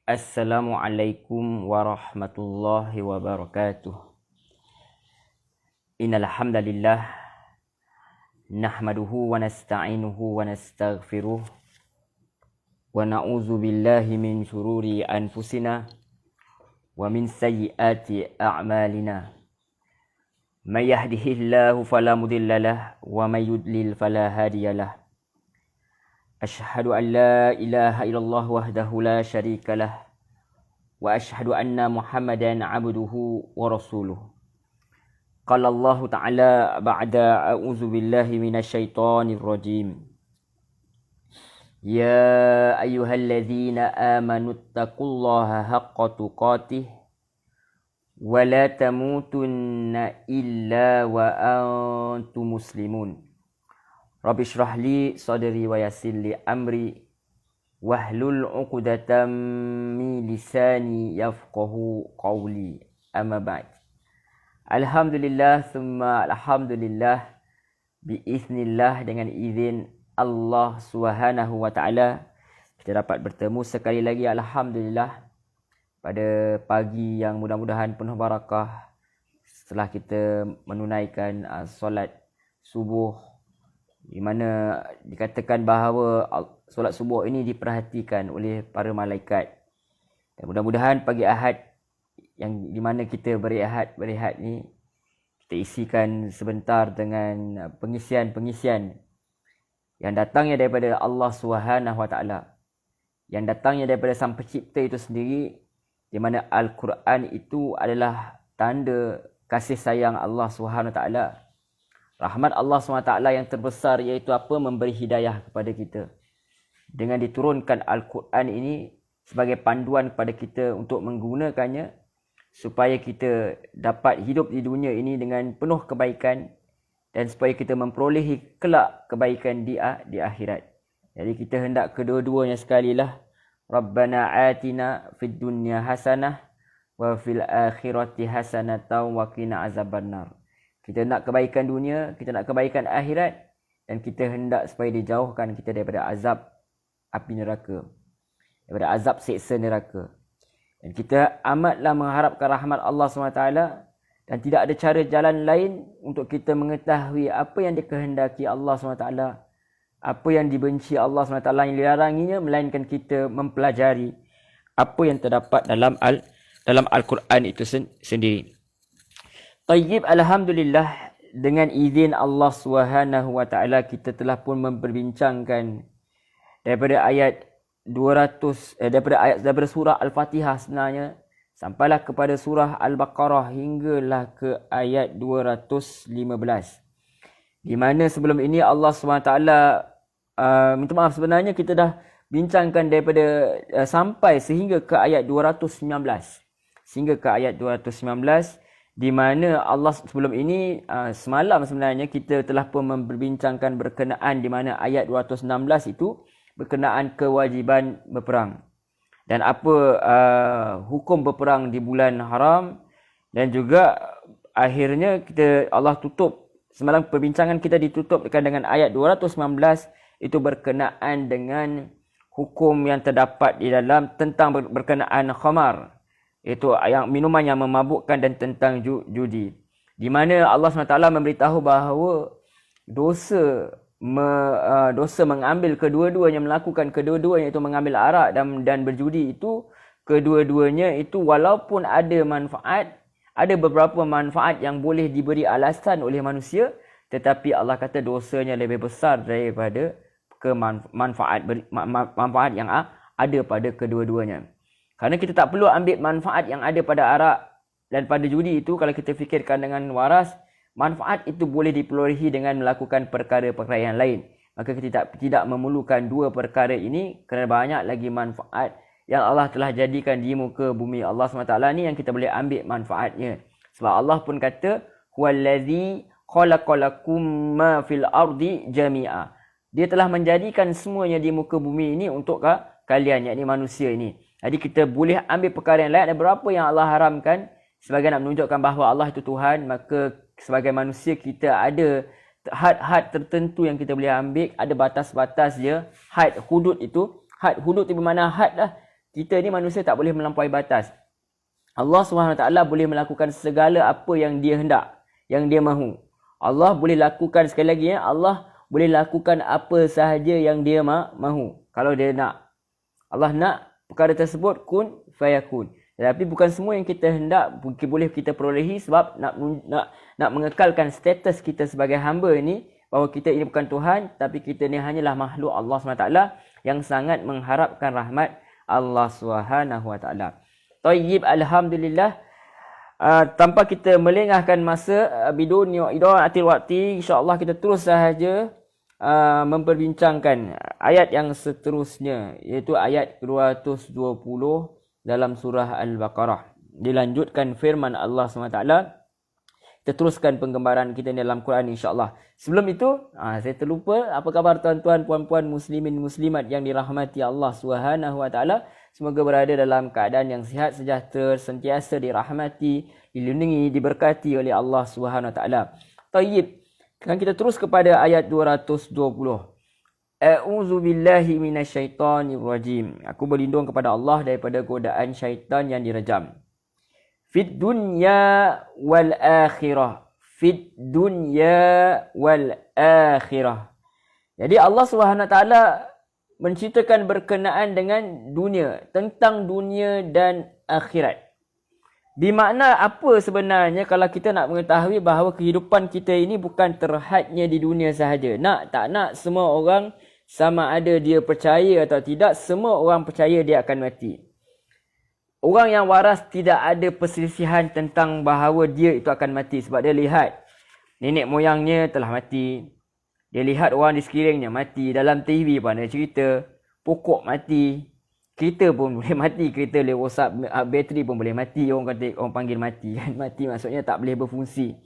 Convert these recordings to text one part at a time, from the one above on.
Assalamualaikum warahmatullahi wabarakatuh. Innal hamdalillah nahmaduhu wa nasta'inuhu wa nastaghfiruh wa na'udzu billahi min shururi anfusina wa min sayyiati a'malina. May yahdihillahu fala mudilla lahu wa may yudlil fala hadiyalah. Asyhadu an la ilaha illallah wahdahu la syarika lah wa asyhadu anna Muhammadan abduhu wa rasuluh. Qala Allah Ta'ala ba'da a'udzu billahi minasyaitonir rajim. Ya ayyuhalladzina amanu taqullaha haqqa tuqatih wa la tamutunna illa wa antum muslimun. Rabbi shrah li sadri wa yassir li amri wahlul 'uqdatam min lisani yafqahu qawli. Amma ba'd. Alhamdulillah summa alhamdulillah biiznillah, dengan izin Allah Subhanahu wa taala kita dapat bertemu sekali lagi, alhamdulillah, pada pagi yang mudah-mudahan penuh barakah setelah kita menunaikan solat subuh, di mana dikatakan bahawa solat subuh ini diperhatikan oleh para malaikat. Dan mudah-mudahan pagi Ahad yang di mana kita berehat ni, kita isikan sebentar dengan pengisian-pengisian yang datangnya daripada Allah Subhanahu Wa Taala, yang datangnya daripada Sang Pencipta itu sendiri, di mana Al-Quran itu adalah tanda kasih sayang Allah Subhanahu Wa Taala. Rahmat Allah SWT yang terbesar iaitu apa? Memberi hidayah kepada kita. Dengan diturunkan Al-Quran ini sebagai panduan kepada kita untuk menggunakannya supaya kita dapat hidup di dunia ini dengan penuh kebaikan dan supaya kita memperolehi kelak kebaikan di akhirat. Jadi kita hendak kedua-duanya sekalilah. Rabbana atina fid dunya hasanah wa fil akhirati hasanatan wa qina azabannar. Kita nak kebaikan dunia, kita nak kebaikan akhirat, dan kita hendak supaya dijauhkan kita daripada azab api neraka, daripada azab seksa neraka. Dan kita amatlah mengharapkan rahmat Allah SWT, dan tidak ada cara jalan lain untuk kita mengetahui apa yang dikehendaki Allah SWT, apa yang dibenci Allah SWT yang dilaranginya, melainkan kita mempelajari apa yang terdapat dalam Al-Quran itu sendiri. Tayyib, alhamdulillah, dengan izin Allah Subhanahu wa taala kita telah pun memperbincangkan daripada ayat 200 daripada surah Al-Fatihah sebenarnya sampailah kepada surah Al-Baqarah hinggalah ke ayat 215. Di mana sebelum ini Allah SWT minta maaf, sebenarnya kita dah bincangkan daripada sampai sehingga ke ayat 219. Sehingga ke ayat 219, di mana Allah sebelum ini semalam sebenarnya kita telah pun memperbincangkan berkenaan di mana ayat 216 itu berkenaan kewajiban berperang dan apa hukum berperang di bulan haram, dan juga akhirnya Allah tutup semalam perbincangan kita ditutupkan dengan ayat 219 itu berkenaan dengan hukum yang terdapat di dalam tentang berkenaan khamar, itu yang minuman yang memabukkan, dan tentang judi. Di mana Allah SWT memberitahu bahawa dosa mengambil kedua-duanya, melakukan kedua-duanya, itu mengambil arak dan berjudi itu, kedua-duanya itu walaupun ada manfaat, ada beberapa manfaat yang boleh diberi alasan oleh manusia, tetapi Allah kata dosanya lebih besar daripada manfaat yang ada pada kedua-duanya. Kerana kita tak perlu ambil manfaat yang ada pada arak dan pada judi itu. Kalau kita fikirkan dengan waras, manfaat itu boleh diperolehi dengan melakukan perkara-perkara yang lain. Maka kita tidak memerlukan dua perkara ini, kerana banyak lagi manfaat yang Allah telah jadikan di muka bumi Allah SWT ni yang kita boleh ambil manfaatnya. Sebab Allah pun kata, huwallazi khalaqalakum ma fil ardi jami'a. Dia telah menjadikan semuanya di muka bumi ini untuk kalian, yakni manusia ini. Jadi kita boleh ambil perkara yang lain. Ada berapa yang Allah haramkan sebagai nak menunjukkan bahawa Allah itu Tuhan. Maka sebagai manusia kita ada had-had tertentu yang kita boleh ambil. Ada batas-batas dia. Had, hudud itu. Had, hudud itu bermakna had lah. kita ni manusia tak boleh melampaui batas. Allah SWT boleh melakukan segala apa yang dia hendak, yang dia mahu. Allah boleh lakukan, sekali lagi ya, Allah boleh lakukan apa sahaja yang dia mahu. Kalau dia nak. Allah nak perkara tersebut kun fayakun. Tetapi bukan semua yang kita hendak boleh kita perolehi, sebab nak mengekalkan status kita sebagai hamba ini, bahawa kita ini bukan Tuhan, tapi kita ni hanyalah makhluk Allah SWT yang sangat mengharapkan rahmat Allah SWT. Tayyib, alhamdulillah. Tanpa kita melengahkan masa, bidun idaatil waqti, insya-Allah kita terus sahaja memperbincangkan ayat yang seterusnya, iaitu ayat 220 dalam surah Al-Baqarah. Dilanjutkan firman Allah SWT. Kita teruskan penggambaran kita dalam Quran, insya-Allah. Sebelum itu, saya terlupa, apa khabar tuan-tuan, puan-puan, muslimin, muslimat yang dirahmati Allah SWT. Semoga berada dalam keadaan yang sihat, sejahtera, sentiasa dirahmati, dilindungi, diberkati oleh Allah SWT. Tayyib. Sekarang kita terus kepada ayat 220. A'udzu billahi minasyaitonir rajim. Aku berlindung kepada Allah daripada godaan syaitan yang direjam. Fid dunya wal akhirah. Fid dunya wal akhirah. Jadi Allah SWT menceritakan berkenaan dengan dunia, tentang dunia dan akhirat. Bermakna apa sebenarnya kalau kita nak mengetahui bahawa kehidupan kita ini bukan terhadnya di dunia sahaja. Nak tak nak, semua orang sama ada dia percaya atau tidak, semua orang percaya dia akan mati. Orang yang waras tidak ada perselisihan tentang bahawa dia itu akan mati. Sebab dia lihat nenek moyangnya telah mati. Dia lihat orang di sekelilingnya mati. Dalam TV pun ada cerita, pokok mati. Kereta pun boleh mati, kereta boleh rosak, bateri pun boleh mati. Orang kata, orang panggil mati kan. Mati maksudnya tak boleh berfungsi.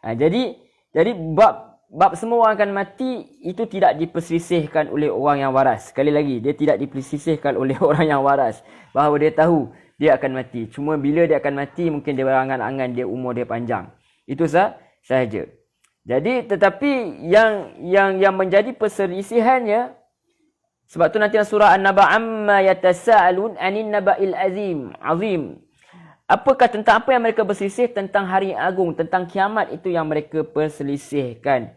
Jadi bab semua orang akan mati, itu tidak diperselisihkan oleh orang yang waras. Sekali lagi, dia tidak diperselisihkan oleh orang yang waras, bahawa dia tahu dia akan mati. Cuma bila dia akan mati, mungkin dia berangan-angan dia umur dia panjang. Itu sahaja. Jadi tetapi yang menjadi perselisihannya, sebab tu nanti surah An-Naba, amma yatasaalun anin naba'il azim. Apakah tentang apa yang mereka berselisih? Tentang hari agung, tentang kiamat itu yang mereka perselisihkan.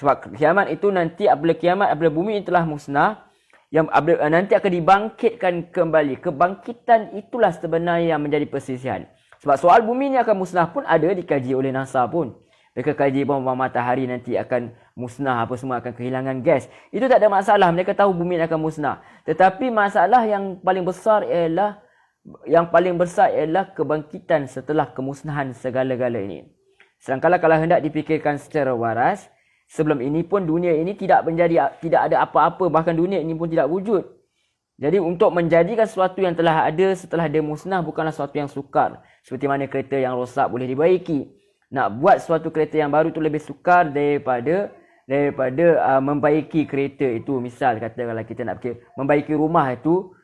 Sebab kiamat itu nanti, apabila bumi ini telah musnah, yang nanti akan dibangkitkan kembali. Kebangkitan itulah sebenarnya yang menjadi perselisihan. Sebab soal bumi ini akan musnah pun ada dikaji oleh NASA pun. Mereka kaji bahawa matahari nanti akan musnah, apa semua akan kehilangan gas. Itu tak ada masalah. Mereka tahu bumi akan musnah. Tetapi masalah yang paling besar ialah kebangkitan setelah kemusnahan segala-gala ini. Sedangkan kalau hendak dipikirkan secara waras, sebelum ini pun dunia ini tidak ada apa-apa, bahkan dunia ini pun tidak wujud. Jadi untuk menjadikan sesuatu yang telah ada setelah dia musnah bukanlah sesuatu yang sukar. Seperti mana kereta yang rosak boleh dibaiki. Nak buat suatu kereta yang baru tu lebih sukar daripada membaiki kereta itu. Misal kata kalau kita nak membaiki rumah itu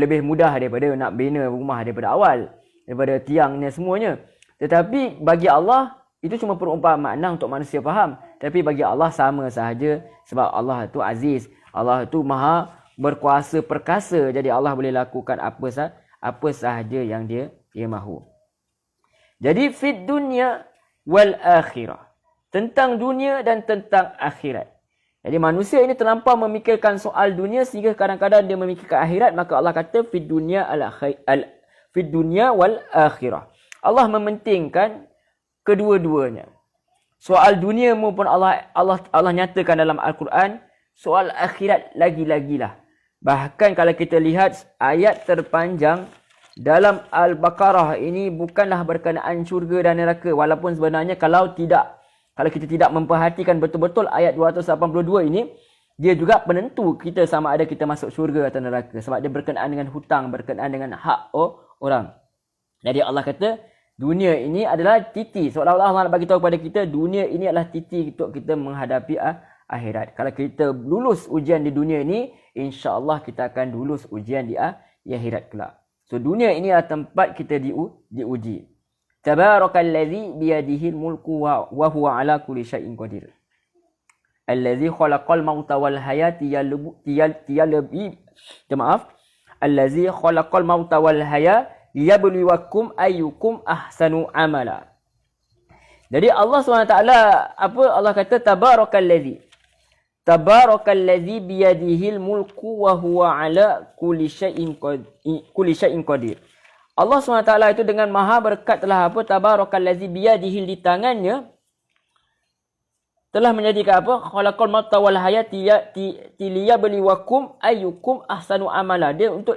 lebih mudah daripada nak bina rumah daripada awal, daripada tiangnya semuanya. Tetapi bagi Allah itu cuma perumpamaan untuk manusia faham. Tapi bagi Allah sama sahaja, sebab Allah itu aziz, Allah itu maha berkuasa perkasa. Jadi Allah boleh lakukan apa sahaja yang dia mahu. Jadi fid dunya wal akhirah, tentang dunia dan tentang akhirat. Jadi manusia ini terlampau memikirkan soal dunia sehingga kadang-kadang dia memikirkan akhirat. Maka Allah kata fid dunya wal akhirah. Allah mementingkan kedua-duanya. Soal dunia maupun Allah nyatakan dalam Al-Quran. Soal akhirat lagi-lagilah. Bahkan kalau kita lihat ayat terpanjang dalam Al-Baqarah ini bukanlah berkenaan syurga dan neraka. Walaupun sebenarnya kalau kita tidak memperhatikan betul-betul ayat 282 ini, dia juga penentu kita sama ada kita masuk syurga atau neraka. Sebab dia berkenaan dengan hutang, berkenaan dengan hak orang. Jadi Allah kata dunia ini adalah titi. Seolah-olah Allah nak bagi tahu kepada kita dunia ini adalah titi untuk kita menghadapi akhirat. Kalau kita lulus ujian di dunia ini, insya-Allah kita akan lulus ujian di akhirat kelak. So dunia ini adalah tempat kita diuji. Tabarakallazi biyadihil mulku wa huwa ala kulli syai'in qadir. Allazi khalaqal mauta wal hayati allazi khalaqal mauta wal haya liyabluwakum ayyukum ahsanu amala. Jadi Allah SWT Allah kata tabarakallazi biyadihil mulku wa huwa ala kulli syai'in qadir. Allah SWT itu dengan maha berkat telah tabarakallazi biyadihil, di tangannya telah menjadikan khalaqal mauta wal hayati liyabluwakum ayyukum ahsanu amala. Dia untuk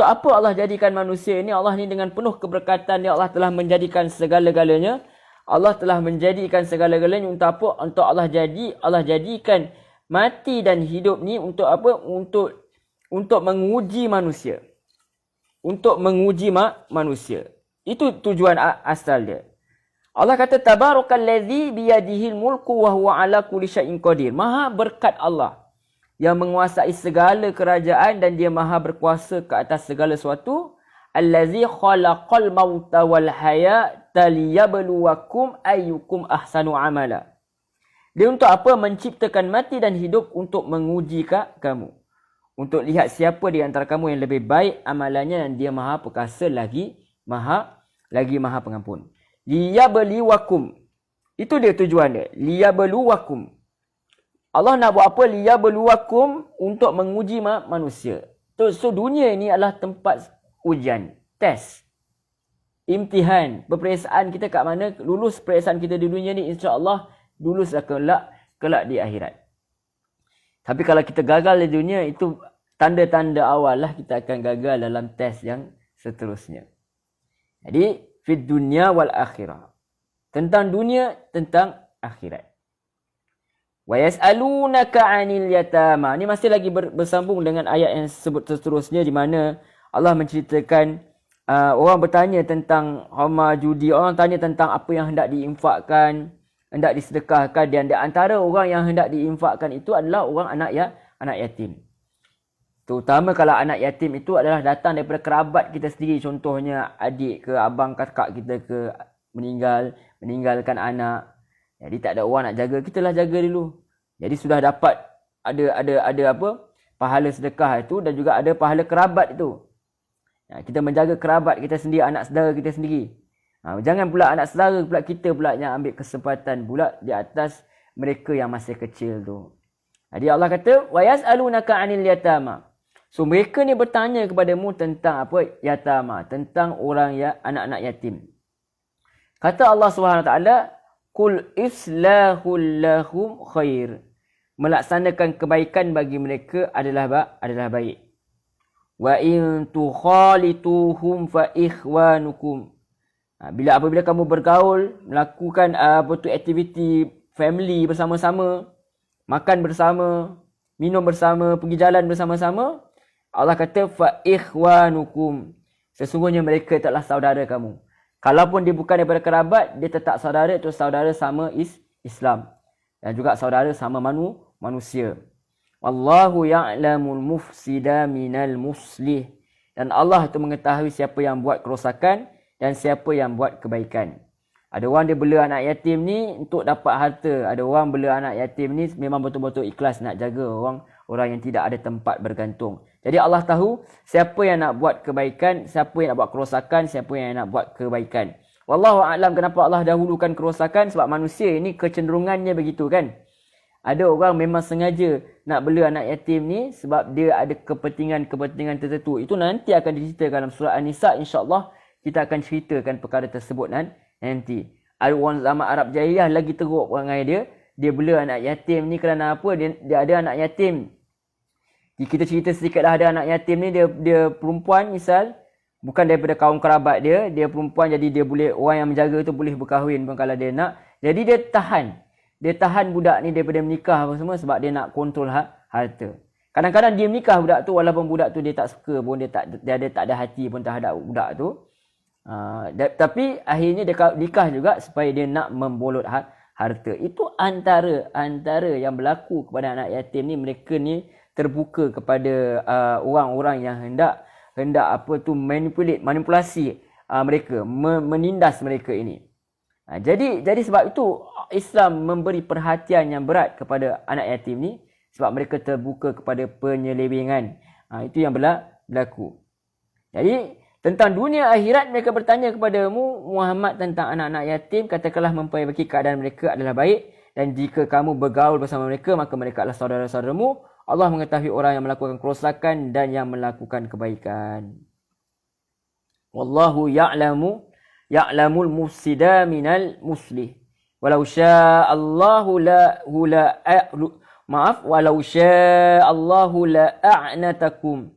apa Allah jadikan manusia ini? Allah ni dengan penuh keberkatan dia, Allah telah menjadikan segala-galanya. Allah telah menjadikan segala-galanya untuk apa? Untuk Allah jadikan mati dan hidup ni untuk apa? Untuk menguji manusia. Untuk menguji manusia. Itu tujuan asal dia. Allah kata tabarakallazi biyadihil mulku wa huwa ala kulli syai'in qadir. Maha berkat Allah yang menguasai segala kerajaan dan dia maha berkuasa ke atas segala sesuatu. Allazi khalaqal mauta wal hayata liyabluwakum ayyukum ahsanu amala. Dia untuk apa? Menciptakan mati dan hidup untuk menguji kamu. Untuk lihat siapa di antara kamu yang lebih baik amalannya, dan dia maha perkasa lagi maha pengampun. Liyabluwakum. Itu dia tujuan dia. Liyabluwakum. Allah nak buat apa? Liyabluwakum, untuk menguji manusia. So dunia ini adalah tempat ujian, test, imtihan, peperiksaan kita kat mana. Lulus peperiksaan kita di dunia ni, insya-Allah luluslah kelak di akhirat. Tapi kalau kita gagal di dunia, itu tanda-tanda awal lah kita akan gagal dalam test yang seterusnya. Jadi fid dunya wal akhirah, tentang dunia, tentang akhirat. Wa yas'alunaka 'anil yatama. Ni masih lagi bersambung dengan ayat yang seterusnya, di mana Allah menceritakan orang bertanya tentang hama judi. Orang tanya tentang apa yang hendak diinfakkan, hendak disedekahkan. Dan di antara orang yang hendak diinfakkan itu adalah orang anak yatim. Terutama kalau anak yatim itu adalah datang daripada kerabat kita sendiri. Contohnya adik ke abang kakak kita ke meninggalkan anak. Jadi tak ada orang nak jaga, kita lah jaga dulu. Jadi sudah dapat ada pahala sedekah itu, dan juga ada pahala kerabat itu. Kita menjaga kerabat kita sendiri, anak saudara kita sendiri. Jangan pula anak saudara pula kita pula yang ambil kesempatan pula di atas mereka yang masih kecil tu. Jadi Allah kata wa yas'alunaka 'anil yatama. So mereka ni bertanya kepadamu tentang apa? Yatama, tentang orang anak-anak yatim. Kata Allah SWT, qul islahul lahum khair. Melaksanakan kebaikan bagi mereka adalah baik. Wa in tukhalituhum fa ikhwanukum. Apabila kamu bergaul, melakukan aktiviti family bersama-sama, makan bersama, minum bersama, pergi jalan bersama-sama, Allah kata fa ikhwanukum. Sesungguhnya mereka taklah saudara kamu. Kalaupun dia bukan daripada kerabat, dia tetap saudara. Itu saudara sama Islam, dan juga saudara sama manusia. Wallahu ya'lamul mufsida minal muslih. Dan Allah itu mengetahui siapa yang buat kerosakan dan siapa yang buat kebaikan. Ada orang dia bela anak yatim ni untuk dapat harta. Ada orang bela anak yatim ni memang betul-betul ikhlas nak jaga orang yang tidak ada tempat bergantung. Jadi Allah tahu siapa yang nak buat kebaikan, siapa yang nak buat kerosakan, siapa yang nak buat kebaikan. Wallahu a'lam kenapa Allah dahulukan kerosakan, sebab manusia ini kecenderungannya begitu kan. Ada orang memang sengaja nak bela anak yatim ni sebab dia ada kepentingan tertentu. Itu nanti akan diceritakan dalam surah An-Nisa, insya-Allah kita akan ceritakan perkara tersebut nanti. Ada orang zaman Arab Jahiliyah lagi teruk perangai dia. Dia bela anak yatim ni kerana apa? Dia ada anak yatim. Kita cerita sedikit lah, ada anak yatim ni dia perempuan misal, bukan daripada kaum kerabat dia perempuan, jadi dia boleh, orang yang menjaga tu boleh berkahwin pun kalau dia nak. Jadi dia tahan budak ni daripada menikah apa semua sebab dia nak kontrol harta. Kadang-kadang dia menikah budak tu walaupun budak tu dia tak suka pun, dia tak ada hati pun terhadap budak tu. Tapi akhirnya dia nikah juga supaya dia nak membolot harta. Itu antara yang berlaku kepada anak yatim ni. Mereka ni terbuka kepada orang-orang yang hendak manipulasi mereka, menindas mereka ini. Jadi sebab itu Islam memberi perhatian yang berat kepada anak yatim ni, sebab mereka terbuka kepada penyelewengan. Itu yang berlaku. Jadi tentang dunia akhirat mereka bertanya kepadamu Muhammad tentang anak-anak yatim, katakanlah memperbaiki keadaan mereka adalah baik, dan jika kamu bergaul bersama mereka maka mereka adalah saudara-saudaramu. Allah mengetahui orang yang melakukan kerosakan dan yang melakukan kebaikan. Wallahu ya'lamul mufsida minal muslih. Walau sya'allahu walau sya'allahu la'a'natakum.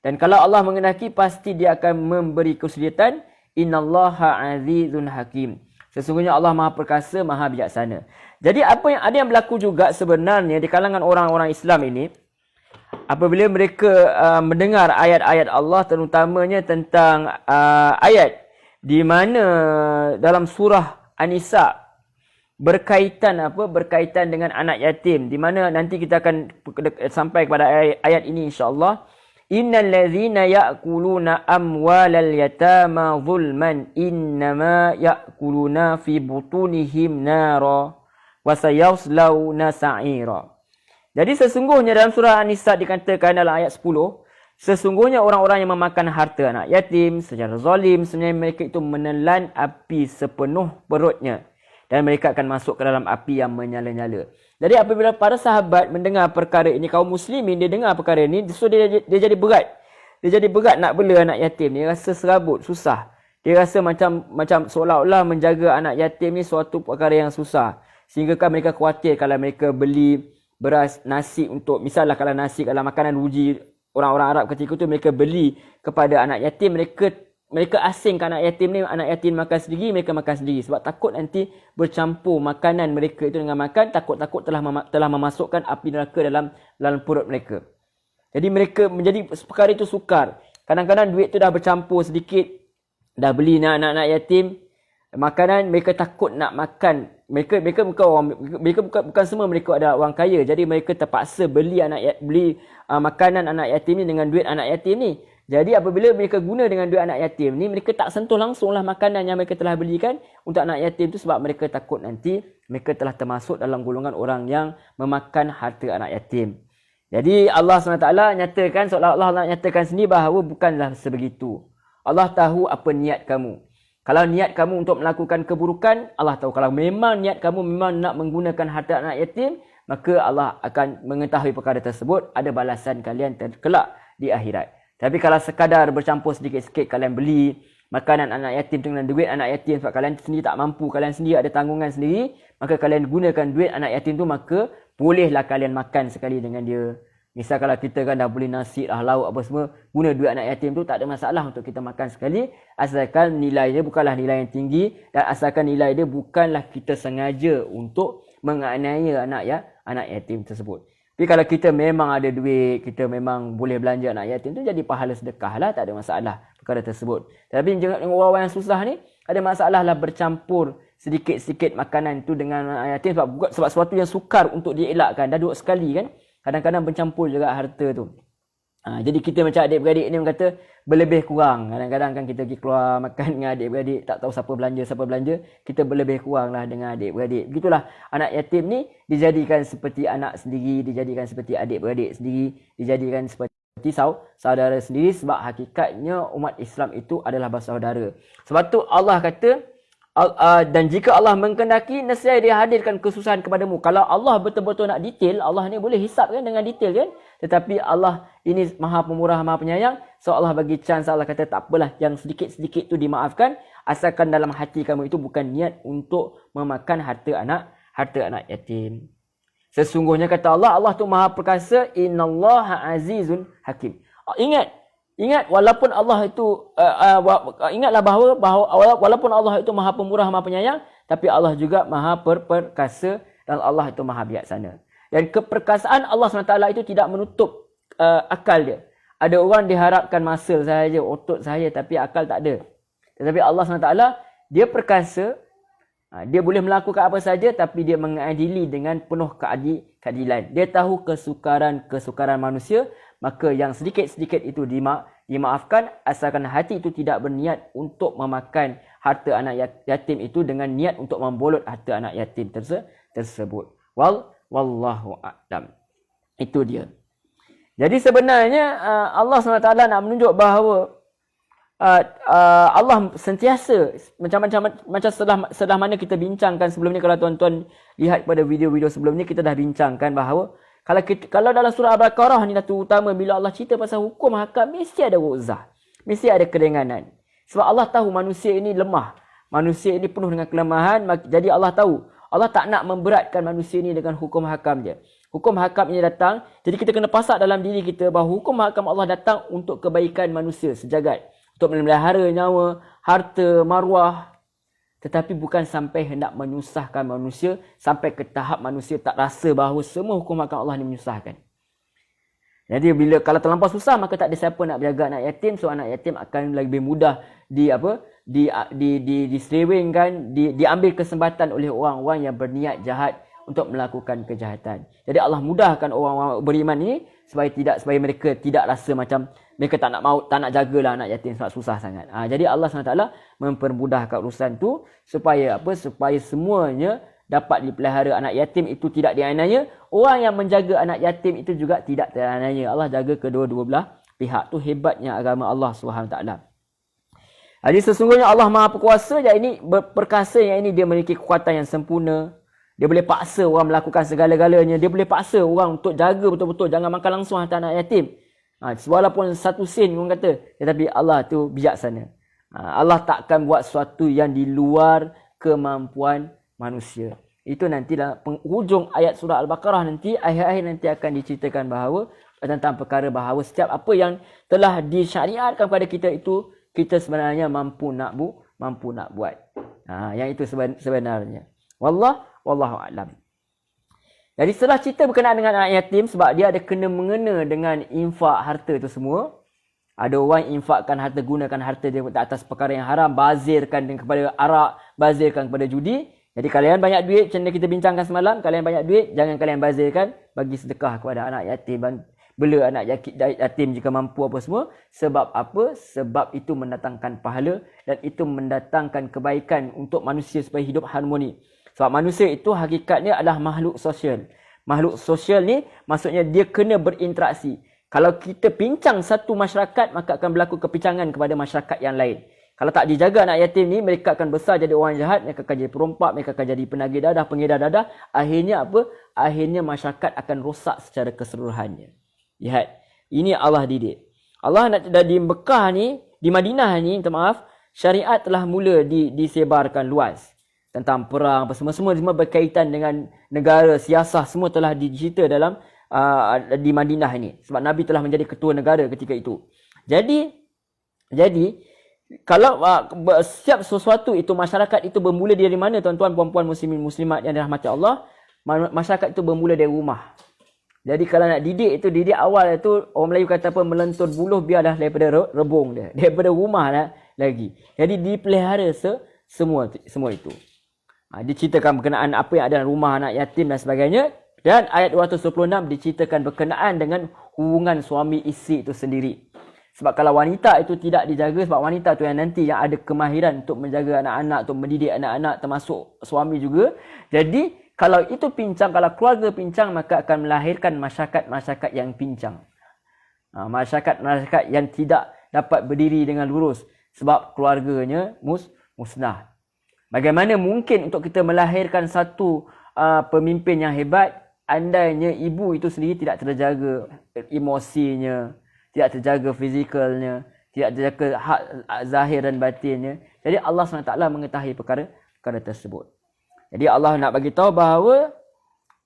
Dan kalau Allah menghendaki pasti dia akan memberi kesulitan. Innallaha azizun hakim. Sesungguhnya Allah Maha Perkasa, Maha Bijaksana. Jadi apa yang ada yang berlaku juga sebenarnya di kalangan orang-orang Islam ini, apabila mereka mendengar ayat-ayat Allah, terutamanya tentang ayat di mana dalam surah An-Nisa berkaitan dengan anak yatim, di mana nanti kita akan sampai kepada ayat ini insya-Allah. Innal ladzina ya'kuluna amwalal yatama zulman innama ya'kuluna fi butunihim nara wa sayaslawna sa'ira. Jadi sesungguhnya dalam surah An-Nisa dikatakan dalam ayat 10, sesungguhnya orang-orang yang memakan harta anak yatim secara zalim, sebenarnya mereka itu menelan api sepenuh perutnya dan mereka akan masuk ke dalam api yang menyala-nyala. Jadi apabila para sahabat mendengar perkara ini, kaum muslimin dia dengar perkara ini, so dia jadi berat. Dia jadi berat nak bela anak yatim. Dia rasa serabut, susah. Dia rasa macam seolah-olah menjaga anak yatim ni suatu perkara yang susah. Sehingga kan mereka khawatir kalau mereka beli beras, nasi untuk, misalnya kalau nasi, kalau makanan ruji orang-orang Arab ketika itu mereka beli kepada anak yatim, mereka asingkan anak yatim ni, anak yatim makan sendiri, mereka makan sendiri. Sebab takut nanti bercampur makanan mereka itu dengan makan, takut-takut telah memasukkan api neraka dalam perut mereka. Jadi mereka menjadi perkara itu sukar. Kadang-kadang duit tu dah bercampur sedikit, dah beli anak-anak yatim makanan, mereka takut nak makan. Mereka bukan semua mereka adalah orang kaya. Jadi mereka terpaksa beli makanan anak yatim ni dengan duit anak yatim ni. Jadi apabila mereka guna dengan duit anak yatim ni, mereka tak sentuh langsunglah makanan yang mereka telah belikan untuk anak yatim tu, sebab mereka takut nanti mereka telah termasuk dalam golongan orang yang memakan harta anak yatim. Jadi Allah SWT nyatakan, seolah-olah Allah nyatakan sendiri bahawa bukanlah sebegitu. Allah tahu apa niat kamu. Kalau niat kamu untuk melakukan keburukan, Allah tahu. Kalau memang niat kamu memang nak menggunakan harta anak yatim, maka Allah akan mengetahui perkara tersebut. Ada balasan kalian kelak di akhirat. Tapi kalau sekadar bercampur sedikit-sedikit kalian beli makanan anak yatim dengan duit anak yatim sebab kalian sendiri tak mampu, kalian sendiri ada tanggungan sendiri, maka kalian gunakan duit anak yatim tu, maka bolehlah kalian makan sekali dengan dia. Misal kalau kita kan dah beli nasi, dah lauk apa semua, guna duit anak yatim tu, tak ada masalah untuk kita makan sekali, asalkan nilai dia bukanlah nilai yang tinggi dan asalkan nilai dia bukanlah kita sengaja untuk menganiaya anak yatim tersebut. Tapi kalau kita memang ada duit, kita memang boleh belanja anak yatim tu, jadi pahala sedekah lah, tak ada masalah perkara tersebut. Tapi jangan orang-orang yang susah ni, ada masalah lah bercampur sedikit-sedikit makanan tu dengan anak yatim sebab sesuatu yang sukar untuk dielakkan. Dah duduk sekali kan, kadang-kadang bercampur juga harta tu. Jadi kita macam adik-beradik ni kata berlebih kurang. Kadang-kadang kan kita pergi keluar makan dengan adik-beradik, tak tahu siapa belanja, kita berlebih kurang lah dengan adik-beradik. Begitulah anak yatim ni dijadikan seperti anak sendiri, dijadikan seperti adik-beradik sendiri, dijadikan seperti saudara sendiri, sebab hakikatnya umat Islam itu adalah bersaudara. Sebab tu Allah kata, dan jika Allah menghendaki, nescaya dia hadirkan kesusahan kepadamu. Kalau Allah betul-betul nak detail, Allah ni boleh hisap kan dengan detail kan. Tetapi Allah ini Maha Pemurah, Maha Penyayang. So Allah bagi chance, Allah kata tak apalah, yang sedikit-sedikit tu dimaafkan, asalkan dalam hati kamu itu bukan niat untuk memakan harta anak yatim. Sesungguhnya kata Allah, Allah tu Maha Perkasa, innallaha azizun hakim. Ingat walaupun Allah itu ingatlah bahawa walaupun Allah itu Maha Pemurah, Maha Penyayang, tapi Allah juga Maha Perkasa dan Allah itu Maha Bijaksana. Dan keperkasaan Allah SWT itu tidak menutup akal dia. Ada orang diharapkan masa sahaja, otot sahaja, tapi akal tak ada. Tetapi Allah SWT dia perkasa, dia boleh melakukan apa saja, tapi dia mengadili dengan penuh keadilan. Dia tahu kesukaran manusia, maka yang sedikit-sedikit itu dimaafkan, asalkan hati itu tidak berniat untuk memakan harta anak yatim itu dengan niat untuk membolot harta anak yatim tersebut. Wallahu a'lam. Itu dia. Jadi sebenarnya Allah SWT nak menunjuk bahawa Allah sentiasa macam setelah mana kita bincangkan sebelum ni, kalau tuan-tuan lihat pada video-video sebelum ni, kita dah bincangkan bahawa kalau dalam surah Al-Baqarah ni, terutama bila Allah cerita pasal hukum hakam, mesti ada uzah, mesti ada keringanan. Sebab Allah tahu manusia ini lemah, manusia ini penuh dengan kelemahan. Jadi Allah tahu, Allah tak nak memberatkan manusia ini dengan hukum hakam dia. Hukum hakam ini datang, jadi kita kena pasak dalam diri kita bahawa hukum hakam Allah datang untuk kebaikan manusia sejagat, untuk memelihara nyawa, harta, maruah. Tetapi bukan sampai hendak menyusahkan manusia, sampai ke tahap manusia tak rasa bahawa semua hukum hakam Allah ni menyusahkan. Jadi kalau terlampau susah, maka tak ada siapa nak jaga anak yatim. So anak yatim akan lebih mudah diselewengkan, diambil kesempatan oleh orang-orang yang berniat jahat untuk melakukan kejahatan. Jadi Allah mudahkan orang-orang beriman ini supaya mereka tidak rasa macam mereka tak nak jagalah anak yatim sebab susah sangat. Jadi Allah SWT mempermudahkan urusan tu supaya semuanya dapat dipelihara. Anak yatim itu tidak dianiaya. Orang yang menjaga anak yatim itu juga tidak teraniaya. Allah jaga kedua-dua belah pihak. Tu hebatnya agama Allah SWT. Jadi sesungguhnya Allah Maha Berkuasa, yang ini perkasa, yang ini dia memiliki kekuatan yang sempurna. Dia boleh paksa orang melakukan segala-galanya. Dia boleh paksa orang untuk jaga betul-betul. Jangan makan langsung harta anak yatim. Walaupun satu sen orang kata. Tetapi Allah tu bijaksana. Allah takkan buat sesuatu yang di luar kemampuan manusia. Itu nanti dalam penghujung ayat surah Al-Baqarah nanti, akhir-akhir nanti akan diceritakan bahawa tentang perkara bahawa setiap apa yang telah disyariatkan kepada kita itu, kita sebenarnya mampu nak buat. Yang itu sebenarnya. Wallahu a'lam. Jadi setelah cerita berkenaan dengan anak yatim, sebab dia ada kena mengena dengan infak harta itu semua. Ada orang infakkan harta, gunakan harta dia atas perkara yang haram, bazirkan kepada arak, bazirkan kepada judi. Jadi kalian banyak duit, macam kita bincangkan semalam, kalian banyak duit, jangan kalian bazirkan, bagi sedekah kepada anak yatim, bela anak yatim jika mampu apa semua. Sebab apa? Sebab itu mendatangkan pahala dan itu mendatangkan kebaikan untuk manusia supaya hidup harmoni. Sebab manusia itu hakikatnya adalah makhluk sosial. Makhluk sosial ni maksudnya dia kena berinteraksi. Kalau kita pincang satu masyarakat, maka akan berlaku kepincangan kepada masyarakat yang lain. Kalau tak dijaga anak yatim ni, mereka akan besar jadi orang jahat, mereka akan jadi perompak, mereka akan jadi penagih dadah, pengedar dadah. Akhirnya apa? Akhirnya masyarakat akan rosak secara keseluruhannya. Lihat, ini Allah didik. Allah nak di Mekah ni, di Madinah ni, minta maaf, syariat telah mula disebarkan luas. Tentang perang, apa semua berkaitan dengan negara, siasah, semua telah dicerita dalam di Madinah ini. Sebab Nabi telah menjadi ketua negara ketika itu. Jadi kalau setiap sesuatu itu, masyarakat itu bermula dari mana, tuan-tuan, puan-puan, muslimin, muslimat yang dirahmati Allah? Masyarakat itu bermula dari rumah. Jadi kalau nak didik itu, didik awal itu, orang Melayu kata apa, melentur buluh biarlah daripada rebung dia. Daripada rumah lah lagi. Jadi dipelihara semua itu. Diceritakan berkenaan apa yang ada dalam rumah anak yatim dan sebagainya. Dan ayat 226 diceritakan berkenaan dengan hubungan suami isteri itu sendiri. Sebab kalau wanita itu tidak dijaga, sebab wanita tu yang nanti yang ada kemahiran untuk menjaga anak-anak, untuk mendidik anak-anak, termasuk suami juga. Jadi kalau itu pincang, kalau keluarga pincang, maka akan melahirkan masyarakat-masyarakat yang pincang. Masyarakat-masyarakat yang tidak dapat berdiri dengan lurus. Sebab keluarganya musnah. Bagaimana mungkin untuk kita melahirkan satu pemimpin yang hebat, andainya ibu itu sendiri tidak terjaga emosinya, tidak terjaga fizikalnya, tidak terjaga hak zahir dan batinnya. Jadi Allah SWT mengetahui perkara tersebut. Jadi Allah nak bagi tahu bahawa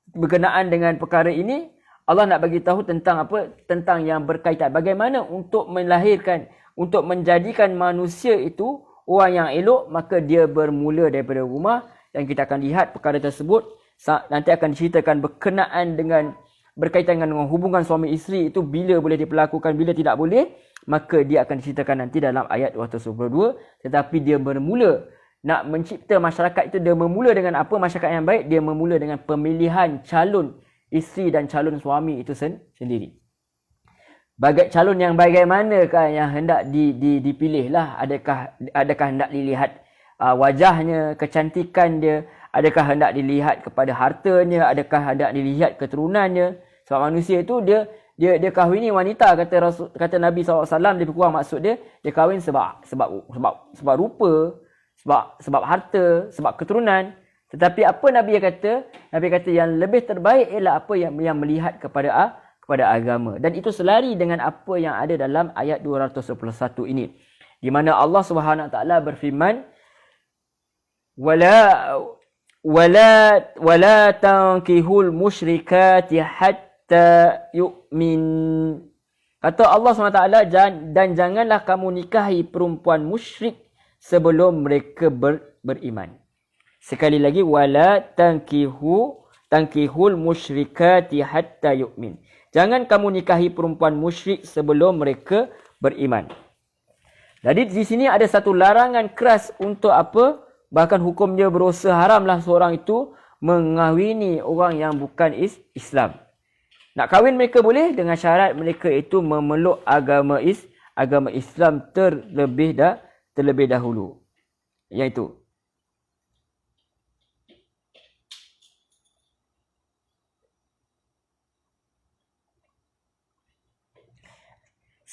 berkenaan dengan perkara ini, Allah nak bagi tahu tentang apa? Tentang yang berkaitan bagaimana untuk melahirkan, untuk menjadikan manusia itu orang yang elok, maka dia bermula daripada rumah. Dan kita akan lihat perkara tersebut nanti akan diceritakan berkenaan dengan berkaitan dengan hubungan suami isteri itu bila boleh diperlakukan, bila tidak boleh. Maka dia akan diceritakan nanti dalam ayat 222. Tetapi dia bermula nak mencipta masyarakat itu, dia bermula dengan apa masyarakat yang baik? Dia bermula dengan pemilihan calon isteri dan calon suami itu sendiri. Calon yang bagaimanakah yang hendak dipilih lah? Adakah hendak dilihat wajahnya, kecantikan dia? Adakah hendak dilihat kepada hartanya? Adakah hendak dilihat keturunannya? Sebab manusia itu dia dia kahwini wanita, kata Nabi SAW, lebih kurang maksud dia kahwin sebab rupa, sebab harta, sebab keturunan. Tetapi apa Nabi kata? Nabi kata yang lebih terbaik ialah apa yang melihat kepada agama. Dan itu selari dengan apa yang ada dalam ayat 221 ini. Di mana Allah Subhanahu Wa Taala berfirman, wala tankihul musyrikati hatta yu'min. Kata Allah SWT, dan janganlah kamu nikahi perempuan musyrik sebelum mereka beriman. Sekali lagi, wala tankihul musyrikati hatta yu'min. Jangan kamu nikahi perempuan musyrik sebelum mereka beriman. Jadi di sini ada satu larangan keras untuk apa? Bahkan hukumnya berdosa, haramlah seorang itu mengahwini orang yang bukan Islam. Nak kahwin mereka boleh dengan syarat mereka itu memeluk agama Islam terlebih dahulu. Iaitu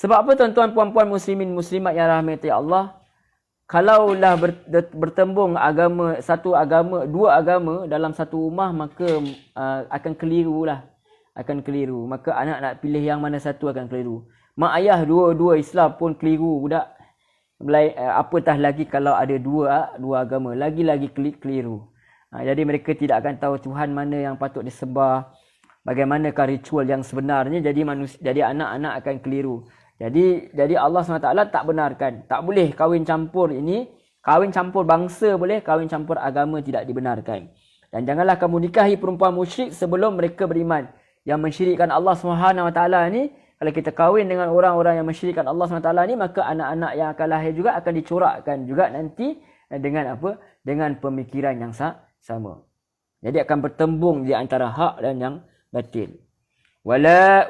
sebab apa tuan-tuan puan-puan muslimin muslimat yang rahmati Allah, kalaulah bertembung dua agama dalam satu rumah, maka akan keliru. Maka anak nak pilih yang mana satu akan keliru. Mak ayah dua Islam pun keliru budak. Apatah lagi kalau ada dua agama, lagi-lagi keliru. Jadi mereka tidak akan tahu Tuhan mana yang patut disembah, bagaimanakah ritual yang sebenarnya. Jadi anak-anak akan keliru. Jadi Allah SWT tak benarkan. Tak boleh kahwin campur ini. Kahwin campur bangsa boleh, kahwin campur agama tidak dibenarkan. Dan janganlah kamu nikahi perempuan musyrik sebelum mereka beriman. Yang mensyirikkan Allah SWT ni, kalau kita kahwin dengan orang-orang yang mensyirikkan Allah SWT ni, maka anak-anak yang akan lahir juga akan dicorakkan juga nanti dengan apa? Dengan pemikiran yang sama. Jadi akan bertembung di antara hak dan yang batil. Wala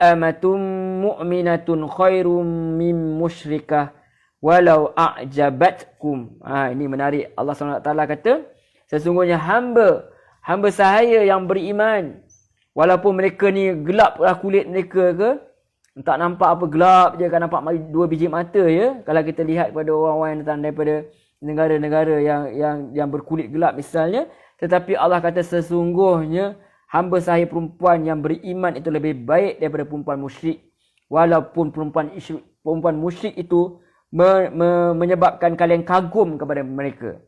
amatum mu'minatun khairum min musyrikah walau a'jabatkum. Ini menarik. Allah SWT kata, sesungguhnya hamba sahaya yang beriman, walaupun mereka ni gelaplah kulit mereka ke, tak nampak apa, gelap je kan, nampak dua biji mata ya. Kalau kita lihat pada orang-orang yang datang daripada negara-negara yang berkulit gelap misalnya, tetapi Allah kata sesungguhnya hamba sahaya perempuan yang beriman itu lebih baik daripada perempuan musyrik. Walaupun perempuan musyrik itu menyebabkan kalian kagum kepada mereka.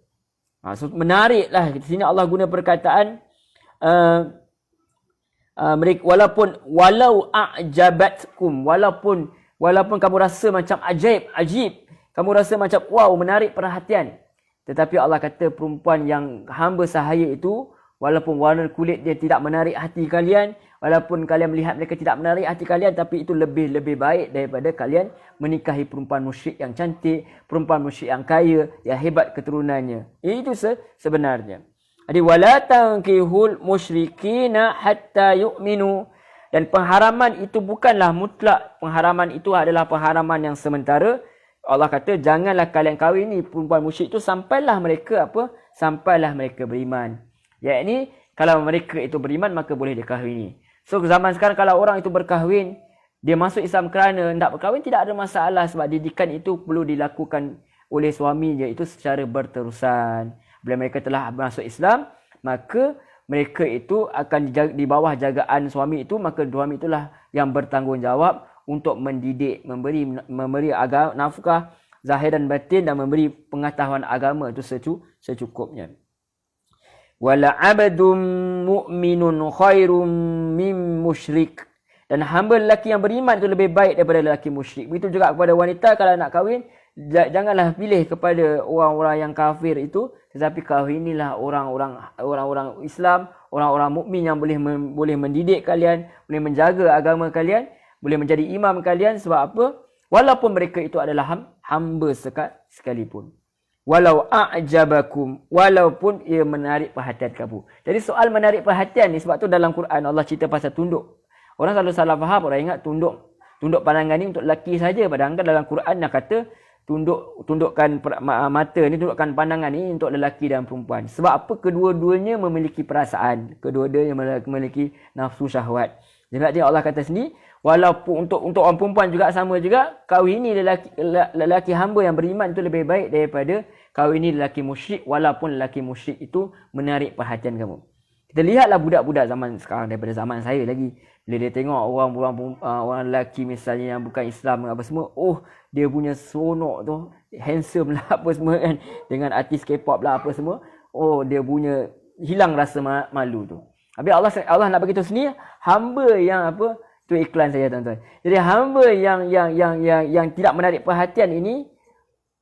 So, menariklah. Di sini Allah guna perkataan mereka, walau a'jabatkum, walaupun kamu rasa macam ajib, kamu rasa macam wow, menarik perhatian. Tetapi Allah kata perempuan yang hamba sahaya itu, walaupun warna kulit dia tidak menarik hati kalian, walaupun kalian melihat mereka tidak menarik hati kalian, tapi itu lebih baik daripada kalian menikahi perempuan musyrik yang cantik, perempuan musyrik yang kaya, yang hebat keturunannya. Itu sebenarnya. Jadi wala tankihul musyrikina hatta yu'minu. Dan pengharaman itu bukanlah mutlak. Pengharaman itu adalah pengharaman yang sementara. Allah kata janganlah kalian kahwini perempuan musyrik itu sampailah mereka beriman. Yakni kalau mereka itu beriman maka boleh dikahwini. So zaman sekarang kalau orang itu berkahwin, dia masuk Islam kerana hendak berkahwin, tidak ada masalah sebab didikan itu perlu dilakukan oleh suaminya itu secara berterusan. Bila mereka telah masuk Islam, maka mereka itu akan di bawah jagaan suami itu, maka suami itulah yang bertanggungjawab untuk mendidik, memberi nafkah zahir dan batin dan memberi pengetahuan agama itu secukupnya. Wala abdun mu'minun khairum min musyrik. Dan hamba lelaki yang beriman itu lebih baik daripada lelaki musyrik. Begitu juga kepada wanita, kalau nak kahwin, janganlah pilih kepada orang-orang yang kafir itu, tetapi kahwinilah orang-orang Islam, orang-orang mukmin yang boleh mendidik kalian, boleh menjaga agama kalian, boleh menjadi imam kalian. Sebab apa? Walaupun mereka itu adalah hamba sekalipun. Walau a'jabakum, walaupun ia menarik perhatian kamu. Jadi soal menarik perhatian ni, sebab tu dalam Quran Allah cerita pasal tunduk. Orang selalu salah faham, orang ingat tunduk pandangan ni untuk lelaki saja. Padahal dalam Quran nak kata tundukkan mata ni, tundukkan pandangan ni untuk lelaki dan perempuan. Sebab apa? Kedua-duanya memiliki perasaan, kedua-duanya memiliki nafsu syahwat. Jadi Allah kata sini, Walaupun untuk orang perempuan juga sama juga, kahwini lelaki hamba yang beriman itu lebih baik daripada kahwini lelaki musyrik, walaupun lelaki musyrik itu menarik perhatian kamu. Kita lihatlah budak-budak zaman sekarang daripada zaman saya lagi. Bila dia tengok orang lelaki misalnya yang bukan Islam apa semua, dia punya seronok tu, handsome lah apa semua kan, dengan artis K-pop lah apa semua. Dia punya hilang rasa malu tu. Habis Allah nak bagi tahu sini, hamba yang apa, tu iklan saya tuan-tuan. Jadi hamba yang tidak menarik perhatian ini,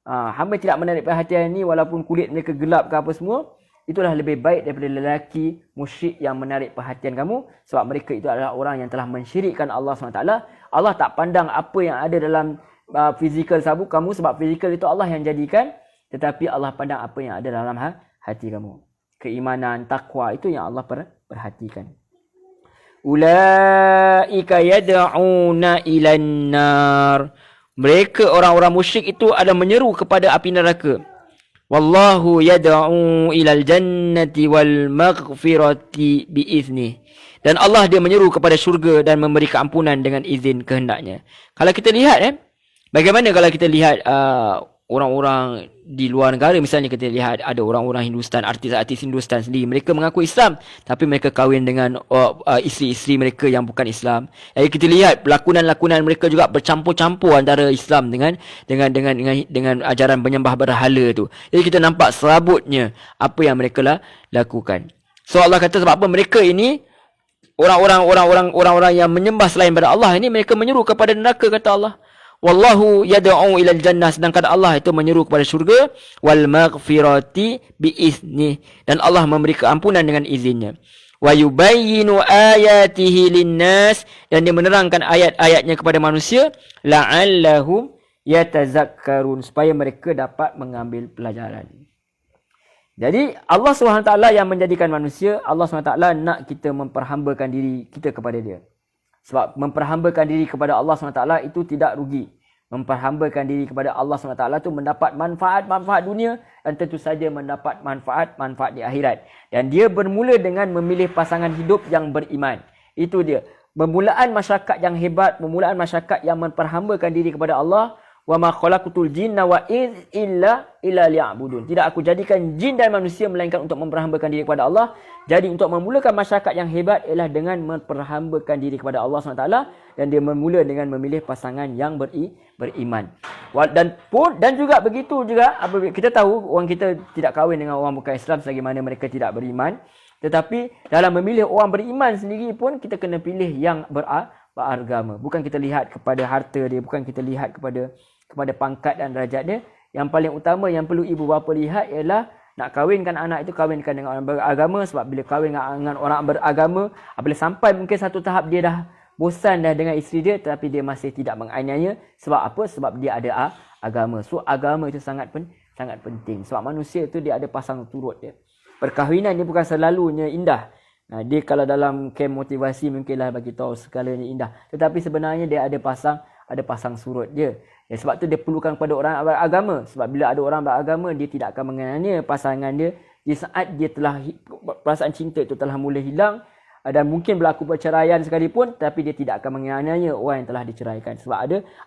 hamba tidak menarik perhatian ini walaupun kulit mereka gelap ke apa semua, itulah lebih baik daripada lelaki musyrik yang menarik perhatian kamu, sebab mereka itu adalah orang yang telah mensyirikkan Allah SWT. Allah tak pandang apa yang ada dalam fizikal sabuk kamu, sebab fizikal itu Allah yang jadikan, tetapi Allah pandang apa yang ada dalam hati kamu. Keimanan, takwa itu yang Allah perhatikan. Ulaika yad'una ilan nar. Mereka orang-orang musyrik itu ada menyeru kepada api neraka. Wallahu yad'u ilal jannati wal maghfirati biiznih. Dan Allah dia menyeru kepada syurga dan memberi keampunan dengan izin kehendaknya. Kalau kita lihat bagaimana kalau kita lihat orang-orang di luar negara, misalnya kita lihat ada orang-orang Hindustan, artis-artis Hindustan sendiri, mereka mengaku Islam tapi mereka kahwin dengan isteri-isteri mereka yang bukan Islam. Jadi kita lihat lakonan-lakonan mereka juga bercampur-campur antara Islam dengan ajaran penyembah berhala tu. Jadi kita nampak serabutnya apa yang mereka lakukan. So Allah kata sebab apa mereka ini orang-orang yang menyembah selain daripada Allah ini, mereka menyeru kepada neraka, kata Allah. Wallahu yad'u ilal jannah, sedangkan Allah itu menyeru kepada syurga, wal maghfirati biiznih, dan Allah memberi keampunan dengan izinnya. Wa yubayyinu ayatihi linnas, dan dia menerangkan ayat-ayatnya kepada manusia, la'allahum yatazakkarun, supaya mereka dapat mengambil pelajaran. Jadi Allah SWT yang menjadikan manusia, Allah SWT nak kita memperhambakan diri kita kepada dia. Sebab memperhambakan diri kepada Allah SWT itu tidak rugi. Memperhambakan diri kepada Allah SWT itu mendapat manfaat-manfaat dunia, dan tentu saja mendapat manfaat-manfaat di akhirat. Dan dia bermula dengan memilih pasangan hidup yang beriman. Itu dia. Permulaan masyarakat yang hebat, permulaan masyarakat yang memperhambakan diri kepada Allah. Wa ma khalaqtul jinna wa illa liya'budun. Tidak aku jadikan jin dan manusia melainkan untuk memperhambakan diri kepada Allah. Jadi untuk memulakan masyarakat yang hebat ialah dengan memperhambakan diri kepada Allah SWT, dan dia memula dengan memilih pasangan yang beriman. Dan juga begitu juga apabila kita tahu orang kita tidak kahwin dengan orang bukan Islam selagi mana mereka tidak beriman. Tetapi dalam memilih orang beriman sendiri pun kita kena pilih yang beragama. Bukan kita lihat kepada harta dia, bukan kita lihat kepada pangkat dan derajat dia. Yang paling utama yang perlu ibu bapa lihat ialah nak kahwinkan anak itu, kahwinkan dengan orang beragama. Sebab bila kahwin dengan orang beragama, apabila sampai mungkin satu tahap dia dah bosan dah dengan isteri dia, tetapi dia masih tidak menganiaya. Sebab apa? Sebab dia ada agama. So agama itu sangat penting. Sebab manusia itu dia ada pasang turut dia. Perkahwinan ni bukan selalunya indah. Dia kalau dalam camp motivasi mungkinlah bagi tahu segalanya indah. Tetapi sebenarnya dia ada pasang surut dia. Sebab tu dia perlukan kepada orang beragama. Sebab bila ada orang beragama, dia tidak akan menganiaya pasangan dia di saat dia telah perasaan cinta itu telah mula hilang, dan mungkin berlaku perceraian sekalipun, tapi dia tidak akan menganiaya orang yang telah diceraikan. Sebab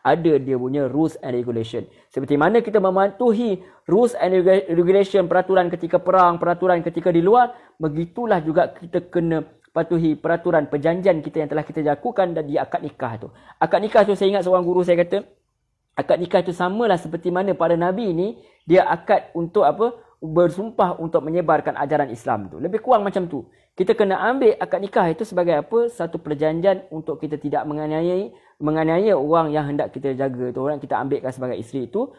ada dia punya rules and regulation. Seperti mana kita mematuhi rules and regulation, peraturan ketika perang, peraturan ketika di luar, begitulah juga kita kena patuhi peraturan perjanjian kita yang telah kita lakukan dan di akad nikah tu. Akad nikah tu saya ingat seorang guru saya kata, akad nikah itu samalah seperti mana para nabi ni, dia akad untuk apa? Bersumpah untuk menyebarkan ajaran Islam tu. Lebih kurang macam tu. Kita kena ambil akad nikah itu sebagai apa? Satu perjanjian untuk kita tidak menganiaya orang yang hendak kita jaga tu, orang kita ambilkan sebagai isteri itu.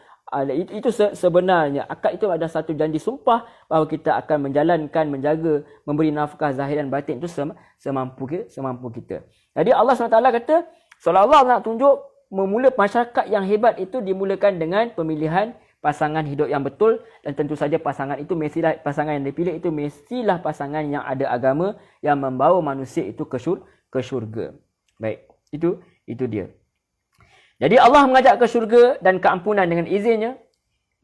Itu sebenarnya akad itu ada satu janji sumpah bahawa kita akan menjalankan, menjaga, memberi nafkah zahir dan batin itu semampu kita. Jadi Allah SWT kata, seolah-olah nak tunjuk memula masyarakat yang hebat itu dimulakan dengan pemilihan pasangan hidup yang betul, dan tentu saja pasangan itu mestilah, pasangan yang dipilih itu mestilah pasangan yang ada agama, yang membawa manusia itu ke syurga. Baik, itu dia. Jadi Allah mengajak ke syurga dan keampunan dengan izinnya,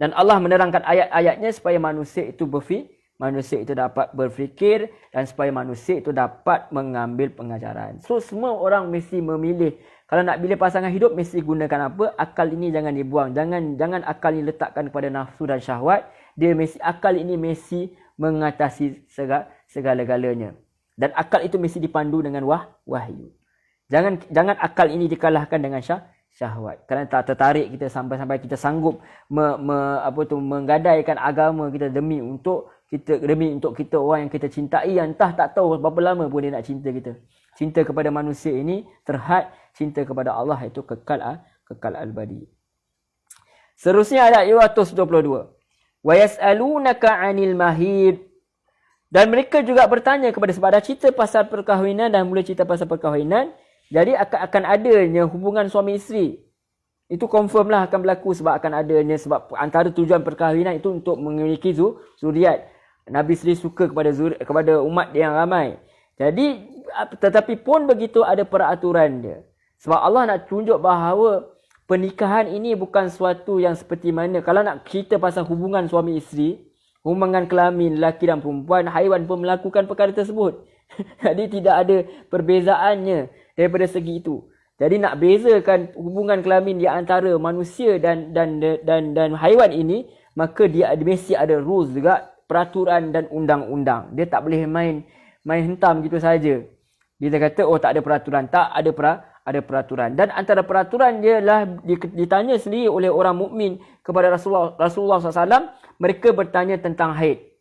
dan Allah menerangkan ayat-ayatnya supaya manusia itu manusia itu dapat berfikir dan supaya manusia itu dapat mengambil pengajaran. So semua orang mesti memilih. Kalau nak pilih pasangan hidup mesti gunakan apa? Akal ini jangan dibuang. Jangan akal ini letakkan kepada nafsu dan syahwat. Akal ini mesti mengatasi segala-galanya. Dan akal itu mesti dipandu dengan wahyu. Jangan akal ini dikalahkan dengan syahwat. Kerana tak tertarik kita sampai kita sanggup menggadaikan agama kita demi untuk kita orang yang kita cintai, yang entah tak tahu berapa lama pun dia nak cinta kita. Cinta kepada manusia ini terhad, cinta kepada Allah itu kekal abadi. Seterusnya ayat 222. Wa yas'alunaka 'anil mahid. Dan mereka juga bertanya kepada, sebab ada cerita pasal perkahwinan dan mula cerita pasal perkahwinan, jadi akan adanya hubungan suami isteri. Itu confirm lah akan berlaku sebab akan adanya, sebab antara tujuan perkahwinan itu untuk memiliki zuriat. Nabi sendiri suka kepada umat yang ramai. Jadi tetapi pun begitu ada peraturan dia. Sebab Allah nak tunjuk bahawa pernikahan ini bukan suatu yang seperti mana. Kalau nak cerita pasal hubungan suami isteri, hubungan kelamin lelaki dan perempuan, haiwan pun melakukan perkara tersebut. Jadi tidak ada perbezaannya daripada segi itu. Jadi nak bezakan hubungan kelamin di antara manusia dan haiwan ini, maka dia mesti ada rules juga, peraturan dan undang-undang. Dia tak boleh main hentam gitu saja. Dia kata tak ada peraturan, tak ada peraturan. Dan antara peraturan dia lah ditanya sendiri oleh orang mukmin kepada Rasulullah SAW. Mereka bertanya tentang haid.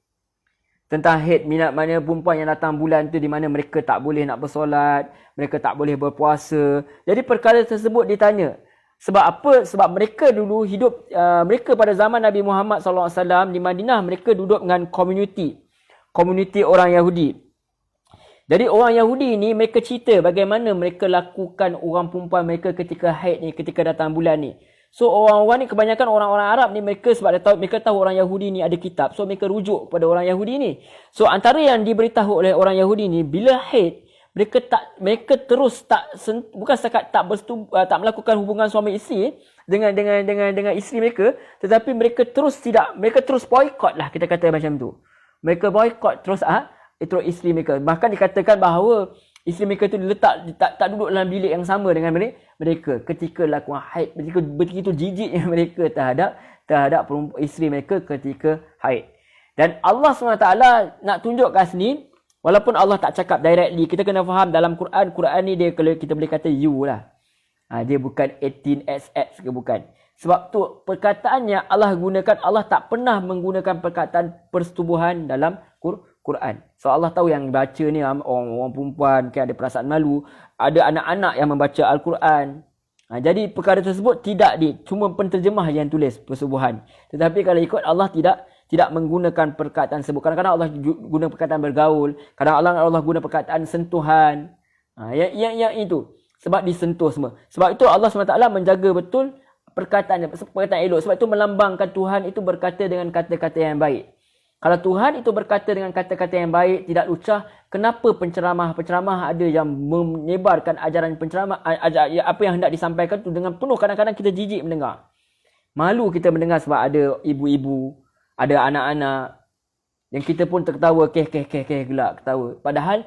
Tentang haid, mana perempuan yang datang bulan tu di mana mereka tak boleh nak bersolat, mereka tak boleh berpuasa. Jadi perkara tersebut ditanya. Sebab apa? Sebab mereka dulu hidup, mereka pada zaman Nabi Muhammad SAW di Madinah, mereka duduk dengan komuniti orang Yahudi. Jadi orang Yahudi ni mereka cerita bagaimana mereka lakukan orang perempuan mereka ketika haid ni, ketika datang bulan ni. So orang-orang ni, kebanyakan orang-orang Arab ni, mereka tahu orang Yahudi ni ada kitab. So mereka rujuk kepada orang Yahudi ni. So antara yang diberitahu oleh orang Yahudi ni, bila haid, mereka terus bukan setakat tak melakukan hubungan suami isteri dengan isteri mereka, tetapi mereka terus boykot lah, kita kata macam tu. Mereka boykot terus itu isteri mereka. Bahkan dikatakan bahawa isteri mereka tu tak duduk dalam bilik yang sama dengan mereka ketika lakukan haid. Begitu jijiknya mereka terhadap isteri mereka ketika haid. Dan Allah SWT nak tunjuk kat sini, walaupun Allah tak cakap directly, kita kena faham dalam Quran ni dia, kalau kita boleh kata you lah. Dia bukan 18XX ke, bukan. Sebab tu perkataannya Allah tak pernah menggunakan perkataan persetubuhan dalam Quran. So Allah tahu yang baca ni orang perempuan kan ada perasaan malu, ada anak-anak yang membaca Al-Quran. Jadi perkara tersebut cuma penterjemah yang tulis persetubuhan. Tetapi kalau ikut Allah tidak menggunakan perkataan tersebut. Kadang-kadang Allah guna perkataan bergaul, kadang-kadang Allah guna perkataan sentuhan. Yang itu. Sebab disentuh semua. Sebab itu Allah SWT menjaga betul perkataan elok. Sebab itu melambangkan Tuhan itu berkata dengan kata-kata yang baik. Kalau Tuhan itu berkata dengan kata-kata yang baik, tidak lucah, kenapa penceramah ada yang menyebarkan ajaran penceramah, apa yang hendak disampaikan itu dengan penuh, kadang-kadang kita jijik mendengar. Malu kita mendengar sebab ada ibu-ibu, ada anak-anak, yang kita pun tertawa, gelak ketawa. Padahal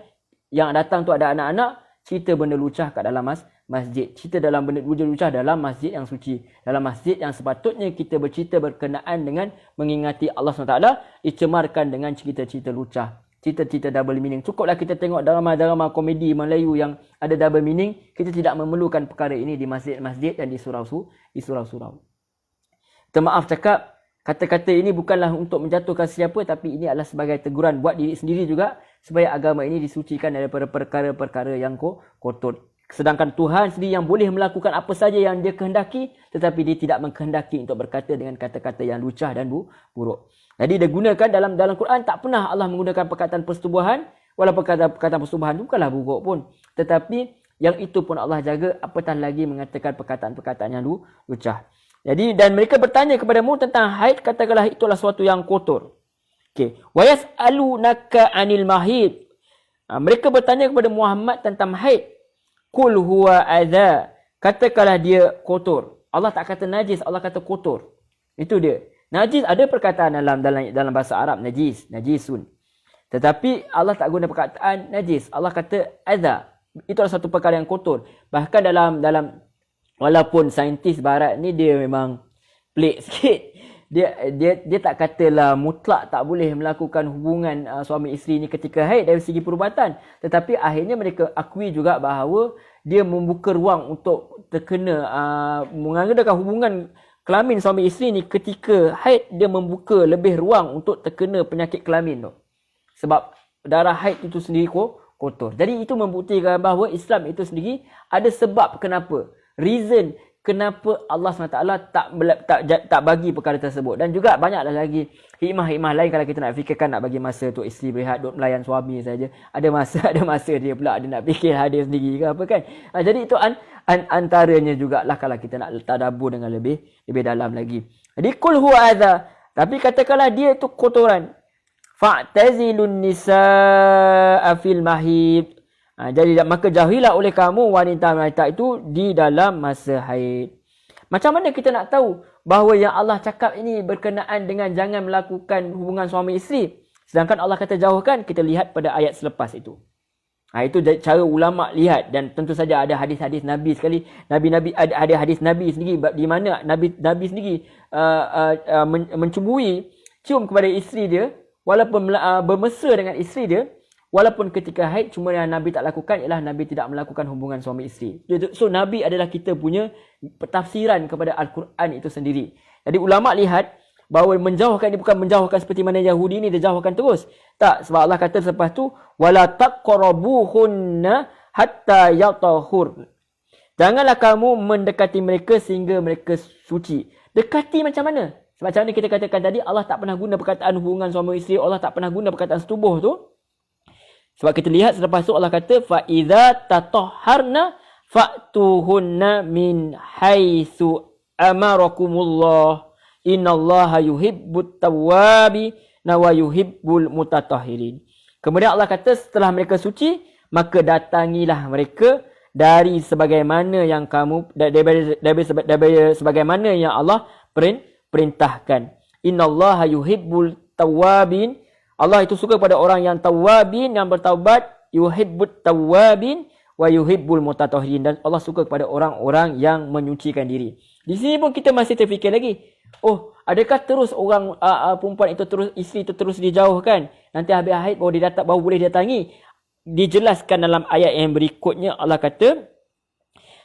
yang datang tu ada anak-anak, cerita benda lucah kat dalam masjid. Cerita dalam benda lucah dalam masjid yang suci. Dalam masjid yang sepatutnya kita bercerita berkenaan dengan mengingati Allah SWT, dicemarkan dengan cerita-cerita lucah. Cerita-cerita double meaning. Cukuplah kita tengok drama-drama komedi Melayu yang ada double meaning. Kita tidak memerlukan perkara ini di masjid-masjid dan di surau-surau. Maaf cakap, kata-kata ini bukanlah untuk menjatuhkan siapa, tapi ini adalah sebagai teguran buat diri sendiri juga, supaya agama ini disucikan daripada perkara-perkara yang kotor. Sedangkan Tuhan sendiri yang boleh melakukan apa saja yang dia kehendaki, tetapi dia tidak mengkehendaki untuk berkata dengan kata-kata yang lucah dan buruk. Jadi dia gunakan dalam Quran, tak pernah Allah menggunakan perkataan persetubuhan, walaupun perkataan persetubuhan bukanlah buruk pun. Tetapi yang itu pun Allah jaga, apatah lagi mengatakan perkataan-perkataan yang lucah. Jadi dan mereka bertanya kepadamu tentang haid, katakanlah itulah sesuatu yang kotor. Okey. Wa yas'alunaka 'anil mahid. Mereka bertanya kepada Muhammad tentang haid. Qul huwa adza. Katakanlah dia kotor. Allah tak kata najis, Allah kata kotor. Itu dia. Najis ada perkataan dalam bahasa Arab najis, najisun. Tetapi Allah tak guna perkataan najis. Allah kata adza. Itu adalah satu perkara yang kotor. Bahkan dalam walaupun saintis barat ni dia memang pelik sikit. Dia tak katalah mutlak tak boleh melakukan hubungan suami isteri ni ketika haid dari segi perubatan. Tetapi akhirnya mereka akui juga bahawa dia membuka ruang untuk terkena mengadakan hubungan kelamin suami isteri ni ketika haid. Dia membuka lebih ruang untuk terkena penyakit kelamin tu. Sebab darah haid itu sendiri kotor. Jadi itu membuktikan bahawa Islam itu sendiri ada sebab kenapa. Reason kenapa Allah SWT tak bagi perkara tersebut. Dan juga banyaklah lagi hikmah-hikmah lain kalau kita nak fikirkan, nak bagi masa untuk isteri berehat, duk melayan suami saja. Ada masa dia pula ada nak fikir hadir sendiri ke apa kan. Jadi itu antaranya jugalah kalau kita nak tadabbur dengan lebih dalam lagi. Jadi kul huwa adza. Tapi katakanlah dia itu kotoran. Fa'tazilun nisaa fil mahid. Jadi maka jauhilah oleh kamu wanita-wanita itu di dalam masa haid. Macam mana kita nak tahu bahawa yang Allah cakap ini berkenaan dengan jangan melakukan hubungan suami isteri, sedangkan Allah kata jauhkan? Kita lihat pada ayat selepas itu. Itu cara ulama lihat, dan tentu saja ada hadis-hadis Nabi sekali. Nabi ada hadis Nabi sendiri di mana Nabi sendiri mencubui, cium kepada isteri dia walaupun bermesra dengan isteri dia. Walaupun ketika haid, cuma yang Nabi tak lakukan ialah Nabi tidak melakukan hubungan suami isteri. So Nabi adalah kita punya tafsiran kepada Al-Quran itu sendiri. Jadi ulama lihat bahawa menjauhkan ini bukan menjauhkan seperti mana Yahudi ni dia jauhkan terus. Tak, sebab Allah kata selepas tu wala taqrabuhunna hatta yatahur. Janganlah kamu mendekati mereka sehingga mereka suci. Dekati macam mana? Sebab macam mana kita katakan tadi, Allah tak pernah guna perkataan hubungan suami isteri, Allah tak pernah guna perkataan setubuh tu. Sebab kita lihat selepas tu Allah kata fa idza tatahharna fa'tuhunna min haitsu amarakumullah innallaha yuhibbut tawwabi wa yuhibbul mutatahhirin. Kemudian Allah kata setelah mereka suci, maka datangilah mereka dari sebagaimana yang kamu daripada sebagaimana yang Allah perintahkan. Innallaha yuhibbul tawwabin. Allah itu suka pada orang yang tawabin, yang bertaubat. Yuhibbut tawabin wa yuhibbul mutatahhirin. Dan Allah suka kepada orang-orang yang menyucikan diri. Di sini pun kita masih terfikir lagi. Oh, adakah terus orang perempuan itu terus, isteri itu terus dijauhkan? Nanti habis haid baru boleh datangi. Dijelaskan dalam ayat yang berikutnya. Allah kata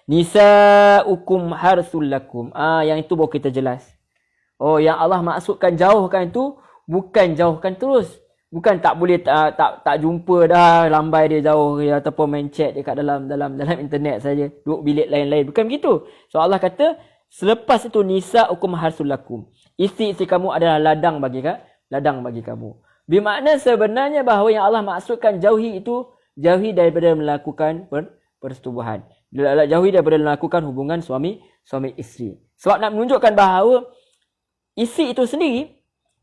nisa'ukum harsul lakum. Yang itu baru kita jelas. Oh, yang Allah maksudkan jauhkan itu bukan jauhkan terus. Bukan tak boleh tak jumpa dah, lambai dia jauh ataupun main chat dekat dalam internet saja, duduk bilik lain-lain. Bukan begitu. So Allah kata selepas itu nisa'ukum harsul lakum. Isteri-isteri kamu adalah ladang bagi kamu. Bermakna sebenarnya bahawa yang Allah maksudkan jauhi itu jauhi daripada melakukan persetubuhan. Jauhi daripada melakukan hubungan suami isteri. Sebab nak menunjukkan bahawa isteri itu sendiri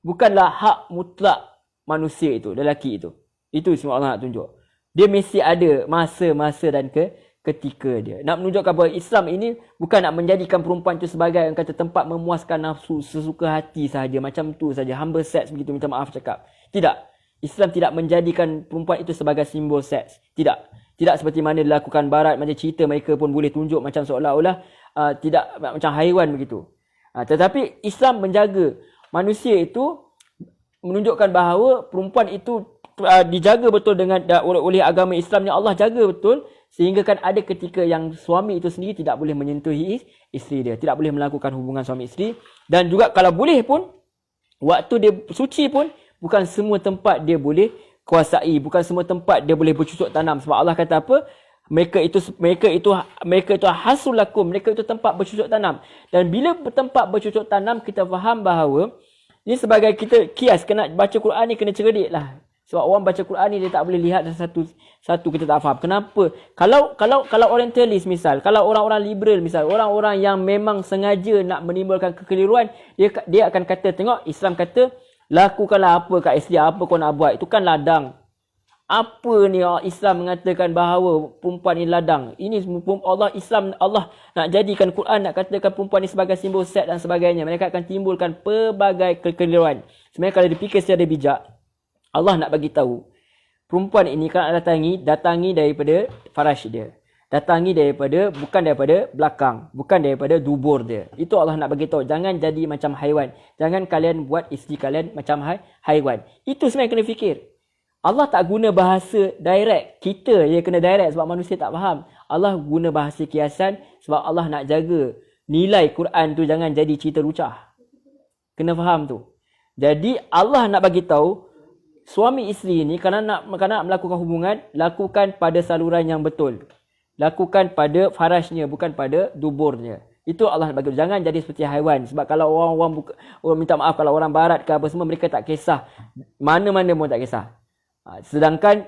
bukanlah hak mutlak manusia itu, lelaki itu. Itu semua Allah nak tunjuk. Dia mesti ada masa-masa dan ketika dia. Nak menunjukkan bahawa Islam ini bukan nak menjadikan perempuan itu sebagai yang kata tempat memuaskan nafsu sesuka hati sahaja. Macam tu saja. Humble sex begitu, minta maaf cakap. Tidak. Islam tidak menjadikan perempuan itu sebagai simbol seks. Tidak. Tidak seperti mana dilakukan barat, macam cerita mereka pun boleh tunjuk macam seolah-olah tidak macam haiwan begitu. Tetapi Islam menjaga manusia itu, menunjukkan bahawa perempuan itu dijaga betul dengan oleh agama Islam yang Allah jaga betul, sehingga kan ada ketika yang suami itu sendiri tidak boleh menyentuhi isteri dia, tidak boleh melakukan hubungan suami isteri. Dan juga kalau boleh pun, waktu dia suci pun bukan semua tempat dia boleh kuasai, bukan semua tempat dia boleh bercucuk tanam. Sebab Allah kata apa? Mereka itu hasul lakum, mereka itu tempat bercucuk tanam. Dan bila tempat bercucuk tanam, kita faham bahawa ini sebagai kita kias, kena baca Quran ni kena cerdik lah. Sebab orang baca Quran ni dia tak boleh lihat satu kita tak faham. Kenapa? Kalau orientalis misal, kalau orang-orang liberal misal, orang-orang yang memang sengaja nak menimbulkan kekeliruan, dia akan kata, tengok Islam kata lakukanlah apa kat isteri, apa kau nak buat, itu kan ladang. Apa ni Islam mengatakan bahawa perempuan ni ladang? Ini Allah Islam, Allah nak jadikan Quran, nak katakan perempuan ni sebagai simbol seks dan sebagainya. Mereka akan timbulkan pelbagai kekeliruan. Sebenarnya kalau dipikir secara bijak, Allah nak bagi tahu perempuan ini kalau datangi daripada farash dia. Bukan daripada belakang, bukan daripada dubur dia. Itu Allah nak bagi tahu, jangan jadi macam haiwan. Jangan kalian buat isteri kalian macam haiwan. Itu sebenarnya kena fikir. Allah tak guna bahasa direct. Kita je kena direct sebab manusia tak faham. Allah guna bahasa kiasan sebab Allah nak jaga nilai Quran tu jangan jadi cerita lucah. Kena faham tu. Jadi Allah nak bagi tahu suami isteri ni kalau nak melakukan hubungan, lakukan pada saluran yang betul. Lakukan pada farashnya, bukan pada duburnya. Itu Allah bagi. Jangan jadi seperti haiwan. Sebab kalau orang minta maaf, kalau orang barat ke apa semua, mereka tak kisah. Mana-mana pun tak kisah. Sedangkan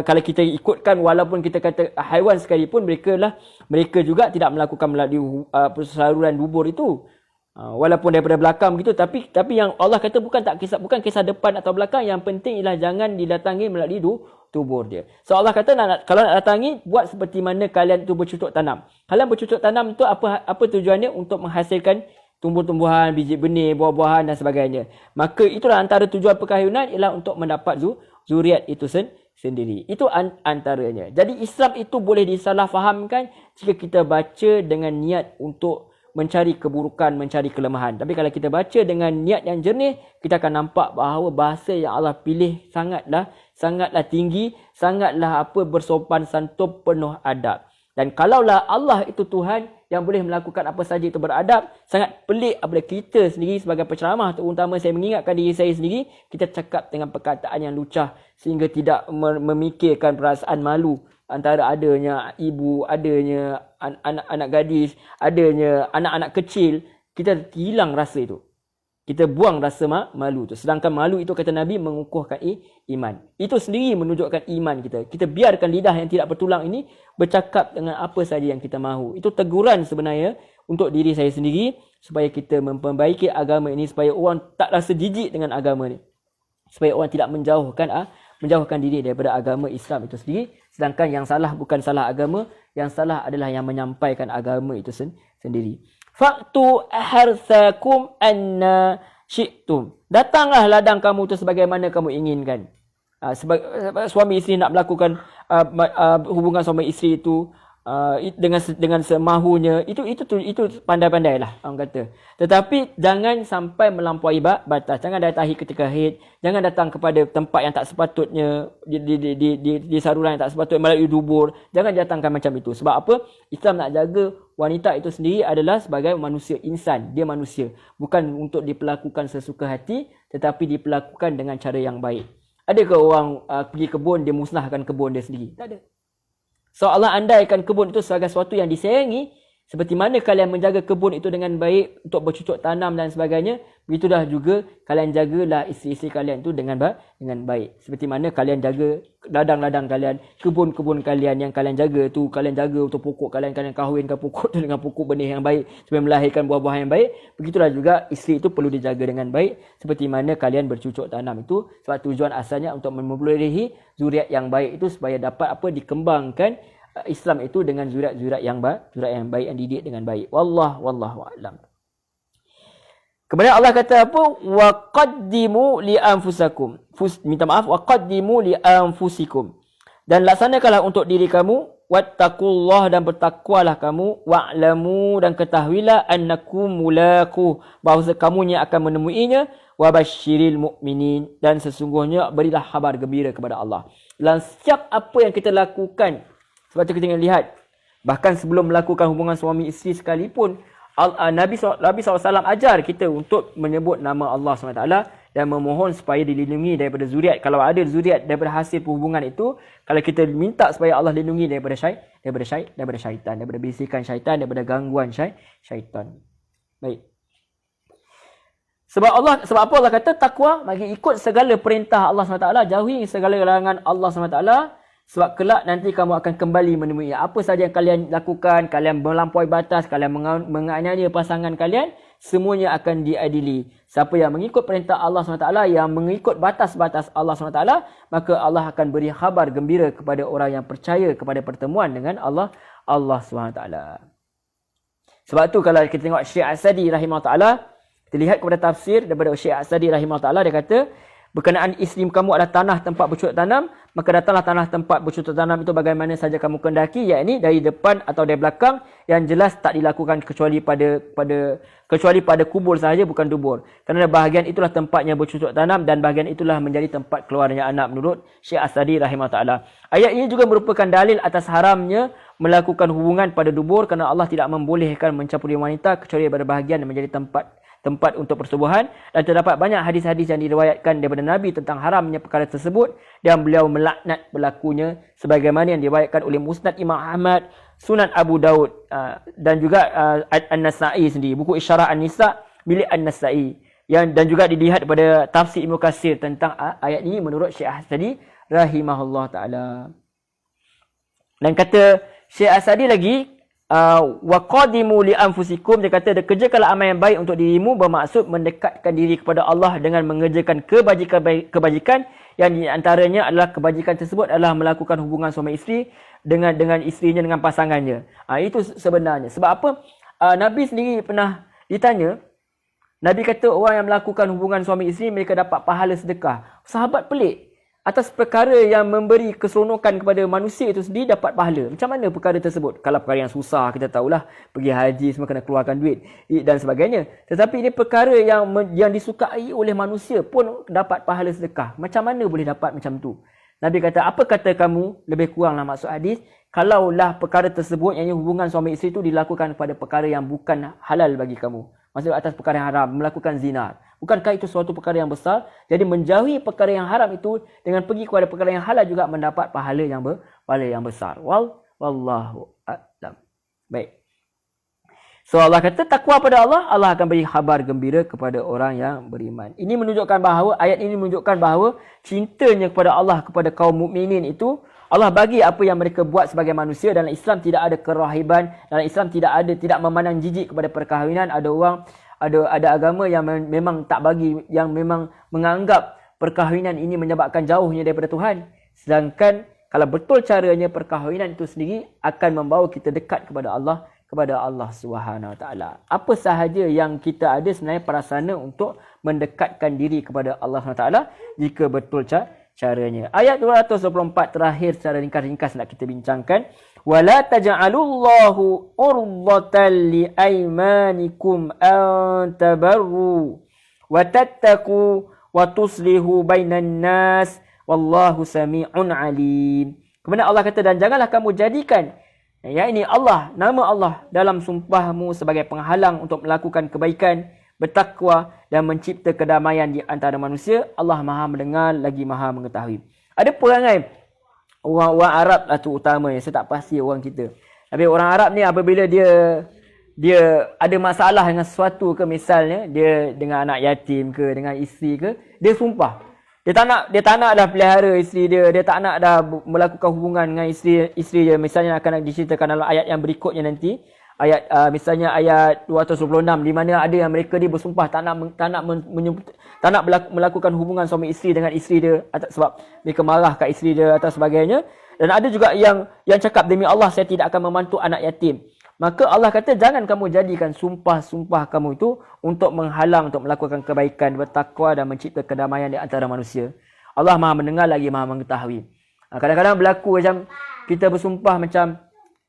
kalau kita ikutkan, walaupun kita kata haiwan sekalipun, mereka juga tidak melakukan melalui saluran dubur itu. Walaupun daripada belakang begitu, tapi yang Allah kata bukan kisah depan atau belakang, yang penting ialah jangan didatangi melalui dubur dia. So Allah kata kalau nak datangi, buat seperti mana kalian tu bercucuk tanam. Kalian bercucuk tanam tu apa tujuannya? Untuk menghasilkan tumbuh-tumbuhan, biji benih, buah-buahan dan sebagainya. Maka itulah antara tujuan perkahwinan, ialah untuk mendapat zuriat itu sendiri. Itu antaranya. Jadi Islam itu boleh disalahfahamkan jika kita baca dengan niat untuk mencari keburukan, mencari kelemahan. Tapi kalau kita baca dengan niat yang jernih, kita akan nampak bahawa bahasa yang Allah pilih sangatlah tinggi, sangatlah bersopan santun, penuh adab. Dan kalaulah Allah itu Tuhan yang boleh melakukan apa saja itu beradab, sangat pelik apabila kita sendiri sebagai penceramah, terutama saya mengingatkan diri saya sendiri, kita cakap dengan perkataan yang lucah sehingga tidak memikirkan perasaan malu antara adanya ibu, adanya anak-anak gadis, adanya anak-anak kecil. Kita hilang rasa itu. Kita buang rasa malu tu. Sedangkan malu itu, kata Nabi, mengukuhkan iman. Itu sendiri menunjukkan iman kita. Kita biarkan lidah yang tidak bertulang ini bercakap dengan apa saja yang kita mahu. Itu teguran sebenarnya untuk diri saya sendiri, supaya kita memperbaiki agama ini, supaya orang tak rasa jijik dengan agama ini. Supaya orang tidak menjauhkan diri daripada agama Islam itu sendiri. Sedangkan yang salah bukan salah agama, yang salah adalah yang menyampaikan agama itu sendiri. Fa'tu harthakum anna syi'tum. Datanglah ladang kamu itu sebagaimana kamu inginkan. Suami isteri nak melakukan hubungan suami isteri itu dengan semahunya, itu pandai-pandailah orang kata. Tetapi jangan sampai melampaui batas. Jangan datangi ketika haid, jangan datang kepada tempat yang tak sepatutnya, di saluran yang tak sepatutnya, melalui dubur. Jangan datangkan macam itu. Sebab apa? Islam nak jaga wanita itu sendiri adalah sebagai manusia insan. Dia manusia, bukan untuk diperlakukan sesuka hati, tetapi diperlakukan dengan cara yang baik. Adakah orang pergi kebun, dia musnahkan kebun dia sendiri? Tak ada. So Allah andaikan kebun itu sebagai sesuatu yang disayangi, seperti mana kalian menjaga kebun itu dengan baik untuk bercucuk tanam dan sebagainya, begitulah juga kalian jagalah isteri-isteri kalian itu dengan baik. Seperti mana kalian jaga ladang-ladang kalian, kebun-kebun kalian yang kalian jaga tu, kalian jaga untuk pokok kalian kahwinkan pokok tu dengan pokok benih yang baik supaya melahirkan buah-buah yang baik. Begitulah juga isteri itu perlu dijaga dengan baik, seperti mana kalian bercucuk tanam itu, sebab tujuan asalnya untuk memerolehi zuriat yang baik itu, supaya dapat dikembangkan Islam itu dengan zuriat yang baik, yang didik dengan baik. Wallahu a'lam. Kemudian Allah kata apa? Wa qaddimu li anfusakum. Wa qaddimu li anfusikum. Dan laksanakanlah untuk diri kamu, wattaqullah, dan bertakwalah kamu, wa'lamu, dan ketahuilah annakum mulaqu, bahawa kamu yang akan menemuinya, wa basyiril mu'minin, dan sesungguhnya berilah khabar gembira kepada Allah. Dalam setiap apa yang kita lakukan, sebab tu kita lihat, bahkan sebelum melakukan hubungan suami isteri sekalipun, Nabi SAW ajar kita untuk menyebut nama Allah SWT dan memohon supaya dilindungi daripada zuriat. Kalau ada zuriat daripada hasil perhubungan itu, kalau kita minta supaya Allah lindungi daripada syaitan, daripada bisikan syaitan, daripada gangguan syaitan. Baik. Sebab apa Allah kata takwa? Bagi ikut segala perintah Allah SWT, jauhi segala larangan Allah SWT. Sebab kelak nanti kamu akan kembali menemui apa saja yang kalian lakukan, kalian melampaui batas, kalian menganiaya pasangan kalian, semuanya akan diadili. Siapa yang mengikut perintah Allah SWT, yang mengikut batas-batas Allah SWT, maka Allah akan beri khabar gembira kepada orang yang percaya kepada pertemuan dengan Allah SWT. Sebab tu kalau kita tengok Syekh As-Sadi rahimahullah, kita lihat kepada tafsir daripada Syekh As-Sadi rahimahullah, dia kata, berkenaan isteri kamu adalah tanah tempat bercocok tanam, maka datanglah tanah tempat bercocok tanam itu bagaimana saja kamu kendaki, yakni dari depan atau dari belakang, yang jelas tak dilakukan kecuali pada kubur sahaja, bukan dubur. Kerana bahagian itulah tempatnya bercocok tanam dan bahagian itulah menjadi tempat keluarnya anak menurut Syekh As-Sadi rahimahullah. Ayat ini juga merupakan dalil atas haramnya melakukan hubungan pada dubur kerana Allah tidak membolehkan mencampuri wanita kecuali pada bahagian yang menjadi tempat untuk persetubuhan, dan terdapat banyak hadis-hadis yang diriwayatkan daripada Nabi tentang haramnya perkara tersebut dan beliau melaknat berlakunya sebagaimana yang diriwayatkan oleh Musnad Imam Ahmad, Sunan Abu Daud dan juga An-Nasa'i sendiri, buku Isyarah An-Nisa milik An-Nasa'i, dan juga dilihat pada tafsir Ibnu Katsir tentang ayat ini menurut Syekh As-Sadi rahimahullah taala. Dan kata Syekh As-Sadi lagi, wa qadimu li anfusikum, dia kata, kerjakanlah amal yang baik untuk dirimu, bermaksud mendekatkan diri kepada Allah dengan mengerjakan kebajikan yang di antaranya adalah kebajikan tersebut adalah melakukan hubungan suami isteri dengan isterinya, dengan pasangannya. Itu sebenarnya. Sebab apa? Nabi sendiri pernah ditanya, Nabi kata orang yang melakukan hubungan suami isteri mereka dapat pahala sedekah. Sahabat pelik. Atas perkara yang memberi keseronokan kepada manusia itu sendiri dapat pahala. Macam mana perkara tersebut? Kalau perkara yang susah, kita tahulah, pergi haji semua kena keluarkan duit dan sebagainya. Tetapi ini perkara yang disukai oleh manusia pun dapat pahala sedekah. Macam mana boleh dapat macam tu? Nabi kata, apa kata kamu? Lebih kuranglah maksud hadis, kalaulah perkara tersebut, yang hubungan suami isteri itu dilakukan pada perkara yang bukan halal bagi kamu. Maksudnya atas perkara yang haram, melakukan zina. Bukankah itu suatu perkara yang besar? Jadi menjauhi perkara yang haram itu dengan pergi kepada perkara yang halal juga mendapat pahala yang besar. Wallahu a'lam. Baik. So Allah kata takwa pada Allah, Allah akan beri khabar gembira kepada orang yang beriman. Ini menunjukkan bahawa, ayat ini menunjukkan bahawa cintanya kepada Allah kepada kaum mukminin itu, Allah bagi apa yang mereka buat sebagai manusia. Dalam Islam tidak ada kerahiban, dalam Islam tidak memandang jijik kepada perkahwinan. Ada agama yang memang tak bagi, yang memang menganggap perkahwinan ini menyebabkan jauhnya daripada Tuhan. Sedangkan kalau betul caranya, perkahwinan itu sendiri akan membawa kita dekat kepada Allah Subhanahu Wa Taala. Apa sahaja yang kita ada sebenarnya prasarana untuk mendekatkan diri kepada Allah Subhanahu Wa Taala jika betul caranya. Ayat 224 terakhir secara ringkas-ringkas nak kita bincangkan. وَلَا تَجْعَلُوا اللَّهُ عُرْضَةً لِأَيْمَانِكُمْ أَن تَبَرُّوا وَتَتَّقُوا وَتُصْلِحُوا بَيْنَ النَّاسِ وَاللَّهُ سَمِيعٌ عَلِيمٌ. Kemudian Allah kata, dan janganlah kamu jadikan yakni Allah, nama Allah dalam sumpahmu sebagai penghalang untuk melakukan kebaikan, bertakwa dan mencipta kedamaian di antara manusia. Allah Maha mendengar lagi Maha mengetahui. Ada perangai orang Arab lah tu utamanya. Saya tak pasti orang kita. Tapi orang Arab ni apabila dia ada masalah dengan sesuatu ke, misalnya dia dengan anak yatim ke, dengan isteri ke, dia sumpah. Dia tak nak dah pelihara isteri dia. Dia tak nak dah melakukan hubungan dengan isteri dia. Misalnya akan diceritakan dalam ayat yang berikutnya nanti. Misalnya ayat 226, di mana ada yang mereka dia bersumpah tak nak melakukan hubungan suami isteri dengan isteri dia sebab mereka marah kat isteri dia atau sebagainya. Dan ada juga yang cakap, demi Allah saya tidak akan membantu anak yatim. Maka Allah kata, jangan kamu jadikan sumpah-sumpah kamu itu untuk menghalang untuk melakukan kebaikan, bertakwa dan mencipta kedamaian di antara manusia. Allah Maha mendengar lagi Maha mengetahui. Kadang-kadang berlaku macam kita bersumpah macam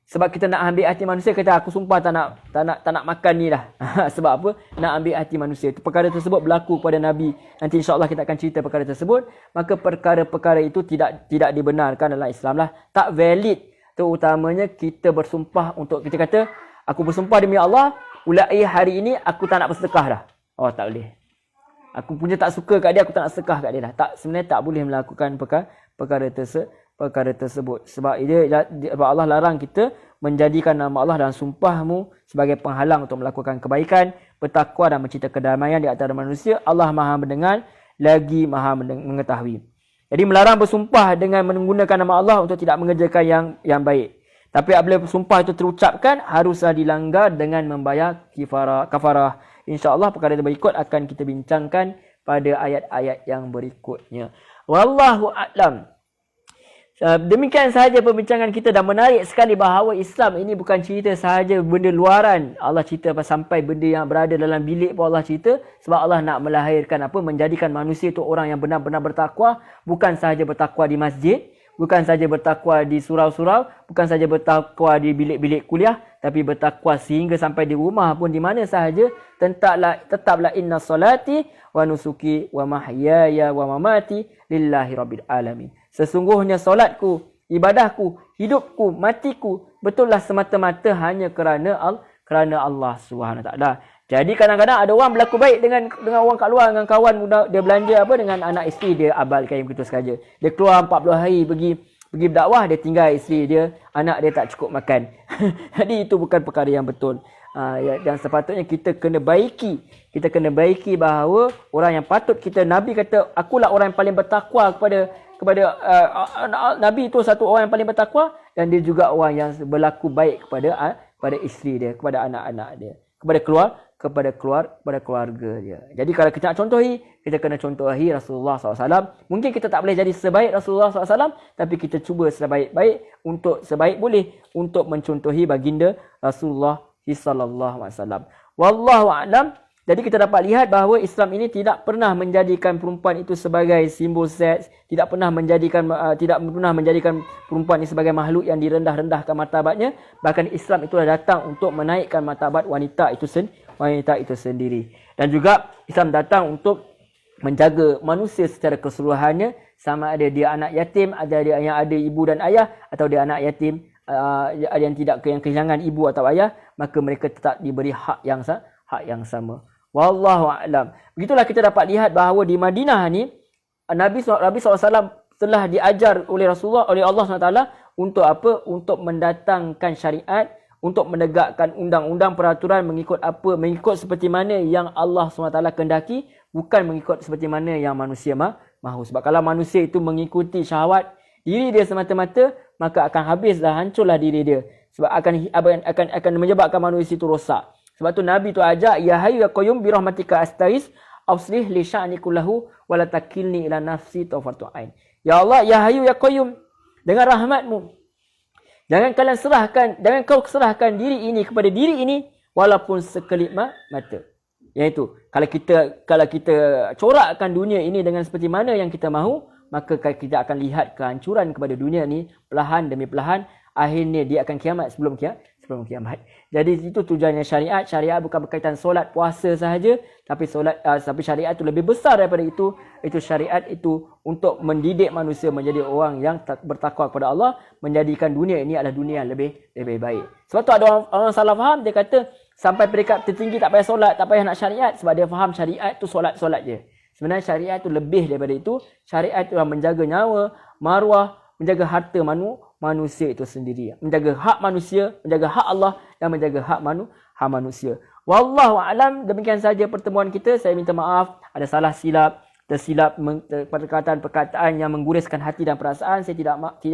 sebab kita nak ambil hati manusia, kata aku sumpah tak nak makan ni dah. Sebab apa? Nak ambil hati manusia. Perkara tersebut berlaku kepada Nabi. Nanti insya-Allah kita akan cerita perkara tersebut. Maka perkara-perkara itu tidak dibenarkan dalam Islam lah. Tak valid. Terutamanya kita bersumpah untuk, kita kata aku bersumpah demi Allah, mulai hari ini aku tak nak bersedekah dah. Oh, tak boleh. Aku punya tak suka kat dia, aku tak nak sedekah kat dia dah. Sebenarnya tak boleh melakukan perkara tersebut. Sebab Allah larang kita menjadikan nama Allah dalam sumpahmu sebagai penghalang untuk melakukan kebaikan, bertakwa dan mencipta kedamaian di antara manusia. Allah Maha mendengar lagi Maha mengetahui. Jadi melarang bersumpah dengan menggunakan nama Allah untuk tidak mengerjakan yang baik. Tapi apabila sumpah itu terucapkan, haruslah dilanggar dengan membayar kafarah. InsyaAllah perkara yang berikut akan kita bincangkan pada ayat-ayat yang berikutnya. Wallahu a'lam. Demikian sahaja perbincangan kita, dan menarik sekali bahawa Islam ini bukan cerita sahaja benda luaran. Allah cerita sampai benda yang berada dalam bilik pun Allah cerita, sebab Allah nak melahirkan menjadikan manusia itu orang yang benar-benar bertakwa, bukan sahaja bertakwa di masjid, bukan sahaja bertakwa di surau-surau, bukan sahaja bertakwa di bilik-bilik kuliah, tapi bertakwa sehingga sampai di rumah pun, di mana sahaja. Tetaplah inna salati wa nusuki wa mahyaya wa mamati lillahi rabbil alamin. Sesungguhnya solatku, ibadahku, hidupku, matiku betullah semata-mata hanya kerana Allah Subhanahu Wa Taala. Jadi kadang-kadang ada orang berlaku baik dengan orang kat luar, dengan kawan dia belanja dengan anak isteri dia abaikan begitu saja. Dia keluar 40 hari pergi berdakwah, dia tinggal isteri dia, anak dia tak cukup makan. Jadi itu bukan perkara yang betul. Dan sepatutnya kita kena baiki. Kita kena baiki bahawa orang yang patut kita, Nabi kata, akulah orang yang paling bertakwa kepada Nabi itu satu orang yang paling bertakwa, dan dia juga orang yang berlaku baik kepada isteri dia, kepada anak-anak dia, kepada keluarga dia. Jadi kalau kita nak contohi, kita kena contohi Rasulullah SAW. Mungkin kita tak boleh jadi sebaik Rasulullah SAW, tapi kita cuba sebaik boleh untuk mencontohi baginda Rasulullah SAW. Wallahu a'lam. Jadi kita dapat lihat bahawa Islam ini tidak pernah menjadikan perempuan itu sebagai simbol seks, tidak pernah menjadikan perempuan ini sebagai makhluk yang direndah-rendahkan martabatnya. Bahkan Islam itu datang untuk menaikkan martabat wanita itu sendiri. Dan juga Islam datang untuk menjaga manusia secara keseluruhannya, sama ada dia anak yatim, ada dia yang ada ibu dan ayah, atau dia anak yatim yang kehilangan ibu atau ayah, maka mereka tetap diberi hak yang sama. Wallahu a'lam. Begitulah kita dapat lihat bahawa di Madinah ni Nabi SAW telah diajar oleh Allah SWT untuk apa? Untuk mendatangkan syariat, untuk menegakkan undang-undang peraturan mengikut seperti mana yang Allah SWT kehendaki, bukan mengikut seperti mana yang manusia mahu. Sebab kalau manusia itu mengikuti syahwat diri dia semata-mata, maka akan habislah, hancurlah diri dia. Sebab akan menyebabkan manusia itu rosak. Sebab tu Nabi tu ajak, ya hayyu ya qayyum bi rahmatika astaghis aslih li sya'ni kullahu wa la takilni ila nafsi tawfatu ain. Ya Allah, ya hayyu ya qayyum, dengan rahmatmu jangan kau serahkan diri ini kepada diri ini walaupun sekelip mata. Iaitu kalau kita corakkan dunia ini dengan seperti mana yang kita mahu, maka kita akan lihat kehancuran kepada dunia ni perlahan demi perlahan. Akhirnya dia akan kiamat sebelum kiamat. Jadi itu tujuannya syariat. Syariat bukan berkaitan solat, puasa sahaja, tapi syariat itu lebih besar daripada itu. Itu syariat itu untuk mendidik manusia menjadi orang yang bertakwa kepada Allah, menjadikan dunia ini adalah dunia yang lebih baik. Sebab tu ada orang salah faham, dia kata sampai peringkat tertinggi tak payah solat, tak payah nak syariat, sebab dia faham syariat tu solat je. Sebenarnya syariat itu lebih daripada itu. Syariat itu menjaga nyawa, maruah, menjaga harta manusia itu sendiri. Menjaga hak manusia, menjaga hak Allah, dan menjaga hak manusia. Wallahu a'lam. Demikian saja pertemuan kita. Saya minta maaf ada tersilap perkataan yang mengguriskan hati dan perasaan. Saya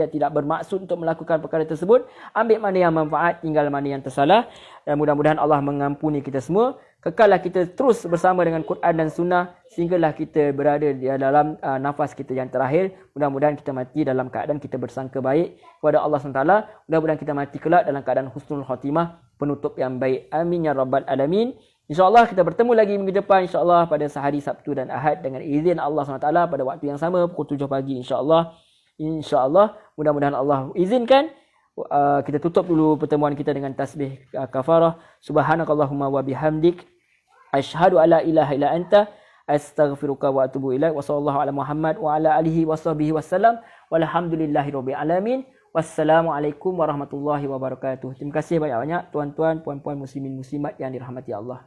tidak bermaksud untuk melakukan perkara tersebut. Ambil mana yang manfaat, tinggal mana yang tersalah. Dan mudah-mudahan Allah mengampuni kita semua. Kekallah kita terus bersama dengan Quran dan Sunnah sehinggalah kita berada di dalam nafas kita yang terakhir. Mudah-mudahan kita mati dalam keadaan kita bersangka baik kepada Allah SWT. Mudah-mudahan kita mati kelak dalam keadaan husnul khatimah, penutup yang baik. Amin ya rabbal alamin. InsyaAllah kita bertemu lagi minggu depan, insyaAllah pada sehari Sabtu dan Ahad dengan izin Allah SWT pada waktu yang sama pukul 7 pagi insyaAllah. InsyaAllah mudah-mudahan Allah izinkan. Kita tutup dulu pertemuan kita dengan tasbih kafarah. Subhanakallahumma wa bihamdik, asyhadu alla ilaha illa anta, astaghfiruka wa atubu ilaik. Wa sallallahu ala Muhammad wa ala alihi wa sahbihi wasallam. Walhamdulillahirabbil alamin. Wassalamualaikum warahmatullahi wabarakatuh. Terima kasih banyak-banyak tuan-tuan, puan-puan muslimin muslimat yang dirahmati Allah.